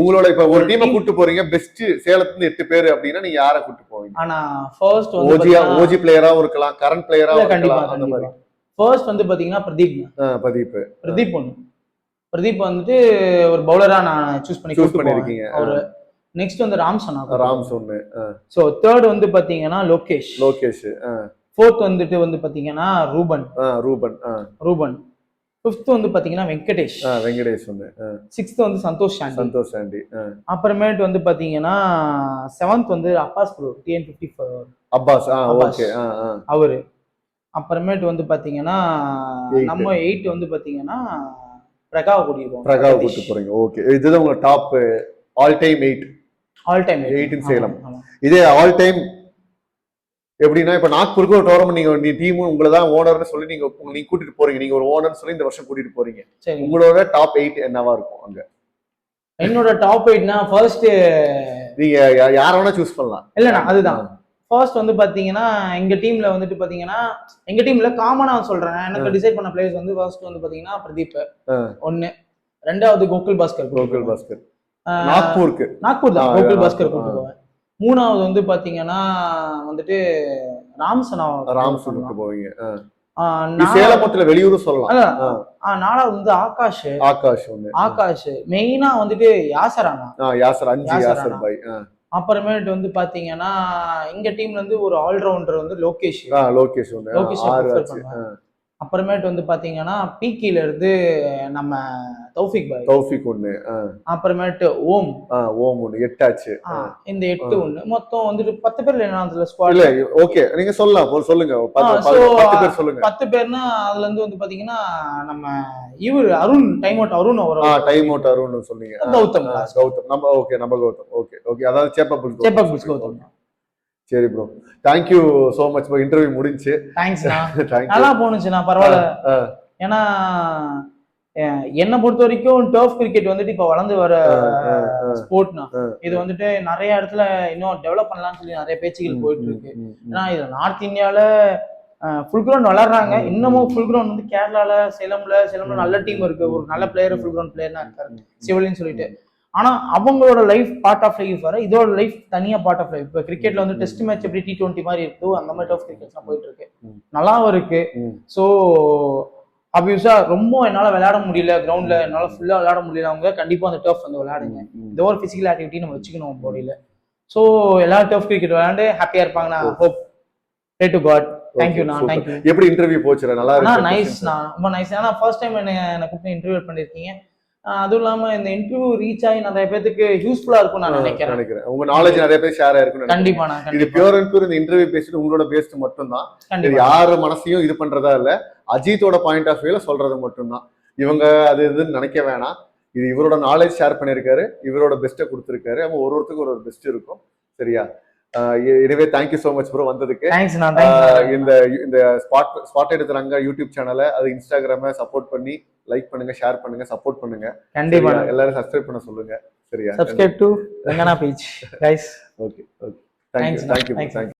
உங்களோட இப்ப ஒரு டீமை கூட்டி போறீங்க, பெஸ்ட் சேலத்துல இருந்து 8 பேர் அப்படினா நீங்க யாரை கூட்டி போவீங்க?
ஆனா ஃபர்ஸ்ட் வந்து
ஓஜி பிளேயரா இருக்கலாம், கரண்ட் பிளேயரா இருக்கலாம், அந்த மாதிரி.
ஃபர்ஸ்ட் வந்து பாத்தீங்கன்னா பிரதீப் வந்துட்டு ஒரு பவுலரா நான் சூஸ் பண்ணிருக்கீங்க. அவர் நெக்ஸ்ட் வந்து ராம்ஸ் ஒன்னு. சோ தேர்ட் வந்து பாத்தீங்கன்னா லோகேஷ். ஃபோர்த் வந்து பாத்தீங்கன்னா ரூபன். 5th வந்து பாத்தீங்கன்னா வெங்கடேஷ் ஒன்னு. 6th வந்து சந்தோஷ் சாண்டி. அப்புறமேட்டு வந்து பாத்தீங்கன்னா 7th வந்து Abbas bro TN54
Abbas. Okay.
அவரு. அப்புறமேட்டு வந்து பாத்தீங்கன்னா நம்ம 8 வந்து பாத்தீங்கன்னா பிரகாவ் கூட்டி
போறீங்க. ஓகே. இதுதான் உங்க top all time 8 in Salem. இதே ஆல் டைம் எப்படின்னா இப்ப நாக்பூருக்கு ஒரு டோர்னமெண்ட் நீ டீம் உங்களை தான் ஓனர்னு சொல்லி நீங்க கூட்டிட்டு போறீங்க. நீங்க ஒரு ஓனர்னு சொல்லி இந்த வருஷம் கூட்டிட்டு போறீங்க. உங்களோட டாப் 8 என்னவா இருக்கும் அங்க?
என்னோட டாப் 8னா ஃபர்ஸ்ட்
நீங்க யார வேணா சூஸ் பண்ணலாம்.
இல்லனா அதுதான். ஃபர்ஸ்ட் வந்து பாத்தீங்கன்னா எங்க டீம்ல வந்துட்டு பாத்தீங்கன்னா எங்க டீம்ல காமனா சொல்றேன். எனக்கு டிசைட் பண்ண பிளேயர்ஸ் வந்து ஃபர்ஸ்ட் வந்து பாத்தீங்கன்னா பிரதீப் 1, ரெண்டாவது கோகுல் பாஸ்கர். நாக்பூர் தான் கோகுல் பாஸ்கர் கூட்டி போவேன். மூணாவது வந்து பாத்தீங்கன்னா வந்துட்டு ராம்ஸ் கூட்டி போவீங்க.
சேலமத்துல வெளியூர் சொல்லலாம்.
நாலாவது வந்து ஆகாஷ் மெயினா வந்துட்டு யாசர்
5 பாய்.
அப்புறமேட்டு வந்து பாத்தீங்கன்னா எங்க டீம்ல இருந்து ஒரு ஆல்ரவுண்டர் வந்து லோகேஷ். அப்புறமேட்டு வந்து பாத்தீங்கன்னா பிகில இருந்து நம்ம தௌஃபிக் ஒண்ணு. அப்புறமேட்டு ஓம்
8 ஆச்சு.
இந்த 8 ஒண்ணு மொத்தம் வந்துட்டு 10 பேர் இல்ல ஸ்குவாட்.
இல்ல ஓகே, நீங்க சொல்லுங்க 10 பேர் சொல்லுங்க.
10 பேர்னா அதுல இருந்து வந்து பாத்தீங்கன்னா நம்ம இவரு அருண் டைம் அவுட்
அருண் சொன்னீங்க.
கௌதம்
நம்ம கௌதம். ஓகே அதாவது சேப்பக்
கௌதம்.
சரி bro, thank you so much bro. Interview முடிஞ்சு.
தேங்க்ஸ்ண்ணா. நல்லா போனுச்சுண்ணா, பரவாயில்ல. ஏன்னா என்னை பொறுத்த வரைக்கும் டர்ஃப் கிரிக்கெட் வந்துட்டு இப்ப வளர்ந்து வர ஸ்போர்ட்னா இது வந்துட்டு நிறைய இடத்துல இன்னும் டெவலப் பண்ணலாம்னு சொல்லி நிறைய பேச்சுகள் போயிட்டு இருக்கு. ஏன்னா இது நார்த் இந்தியால ஃபுல் கிரவுண்ட் விளையாடுறாங்க. இன்னமும் ஃபுல் கிரவுண்ட் வந்து கேரளால சேலம்ல நல்ல டீம் இருக்கு. ஒரு நல்ல பிளேயர் ஃபுல் கிரவுண்ட் பிளேயர்னா இருக்காரு சிவலின்னு சொல்லிட்டு. ஆனா அவங்களோட லைஃப் பார்ட் ஆஃப் லைஃப் வர இதோட லைஃப் தனியா பார்ட் ஆஃப் லைஃப். இப்போ கிரிக்கெட்ல வந்து டெஸ்ட் மேட்ச் எப்படி T20 மாதிரி இருக்கோ அந்த மாதிரி டர்ஃப் கிரிக்கெட்லாம் போயிட்டு இருக்கு. நல்லாவும் இருக்கு. ஸோ ஆப்வியஸா ரொம்ப என்னால விளையாட முடியல கிரவுண்ட்ல, என்னால ஃபுல்லா விளையாட முடியல, அவங்க கண்டிப்பா அந்த டர்ஃப் வந்து விளையாடுங்க. ஏதோ ஒரு பிசிக்கல் ஆக்டிவிட்டி நம்ம வச்சுக்கணும் பாடியில. ஸோ எல்லாரும் டர்ஃப் கிரிக்கெட் விளையாண்டு ஹாப்பியா இருப்பாங்க. நான் ஹோப். Pray to God. தேங்க்யூண்ணா. தேங்க்யூ.
எப்படி இன்டர்வியூ போச்சுடா? நல்லா இருக்கு.
நைஸ்ண்ணா, ரொம்ப நைஸ். ஏன்னா ஃபர்ஸ்ட் டைம் என்ன கூப்பிட்டு இன்டர்வியூ பண்ணிருக்கீங்க. அதுவும் இல்லாம இந்த இன்டர்வியூ ரீச் ஆகி நிறைய பேருக்கு யூஸ்ஃபுல்லா இருக்கும் நான் நினைக்கிறேன்.
உங்க நாலேஜ் நிறைய பேர் ஷேர் ஆயிருக்கும்.
கண்டிப்பா.
இது பியூர் அண்ட் பியூர் இந்த இன்டர்வியூ பேசிட்டு உங்களோட பேஸ்ட் மட்டும் தான். யாரு மனசையும் இது பண்றதா இல்ல, அஜித்தோட பாயிண்ட் ஆஃப் வியூல சொல்றது மட்டும் தான். இவங்க அது இதுன்னு நினைக்க வேணாம். இது இவரோட நாலேஜ் ஷேர் பண்ணியிருக்காரு, இவரோட பெஸ்ட்டை கொடுத்துருக்காரு. அவங்க ஒருத்தருக்கு ஒரு பெஸ்ட் இருக்கும். சரியா? எனவே தேங்க்யூ ஸோ மச் ப்ரோ வந்ததுக்கு. இந்த இந்த ஸ்பாட் எடுத்துறாங்க யூடியூப் சேனலை, அது இன்ஸ்டாகிராமை சப்போர்ட் பண்ணி லைக் பண்ணுங்க, ஷேர் பண்ணுங்க, சப்போர்ட் பண்ணுங்க.
கண்டிப்பா
எல்லாரும் சப்ஸ்கிரைப் பண்ண சொல்லுங்க. சரியா?
Subscribe to Rangana page guys.
Okay okay. Thank you.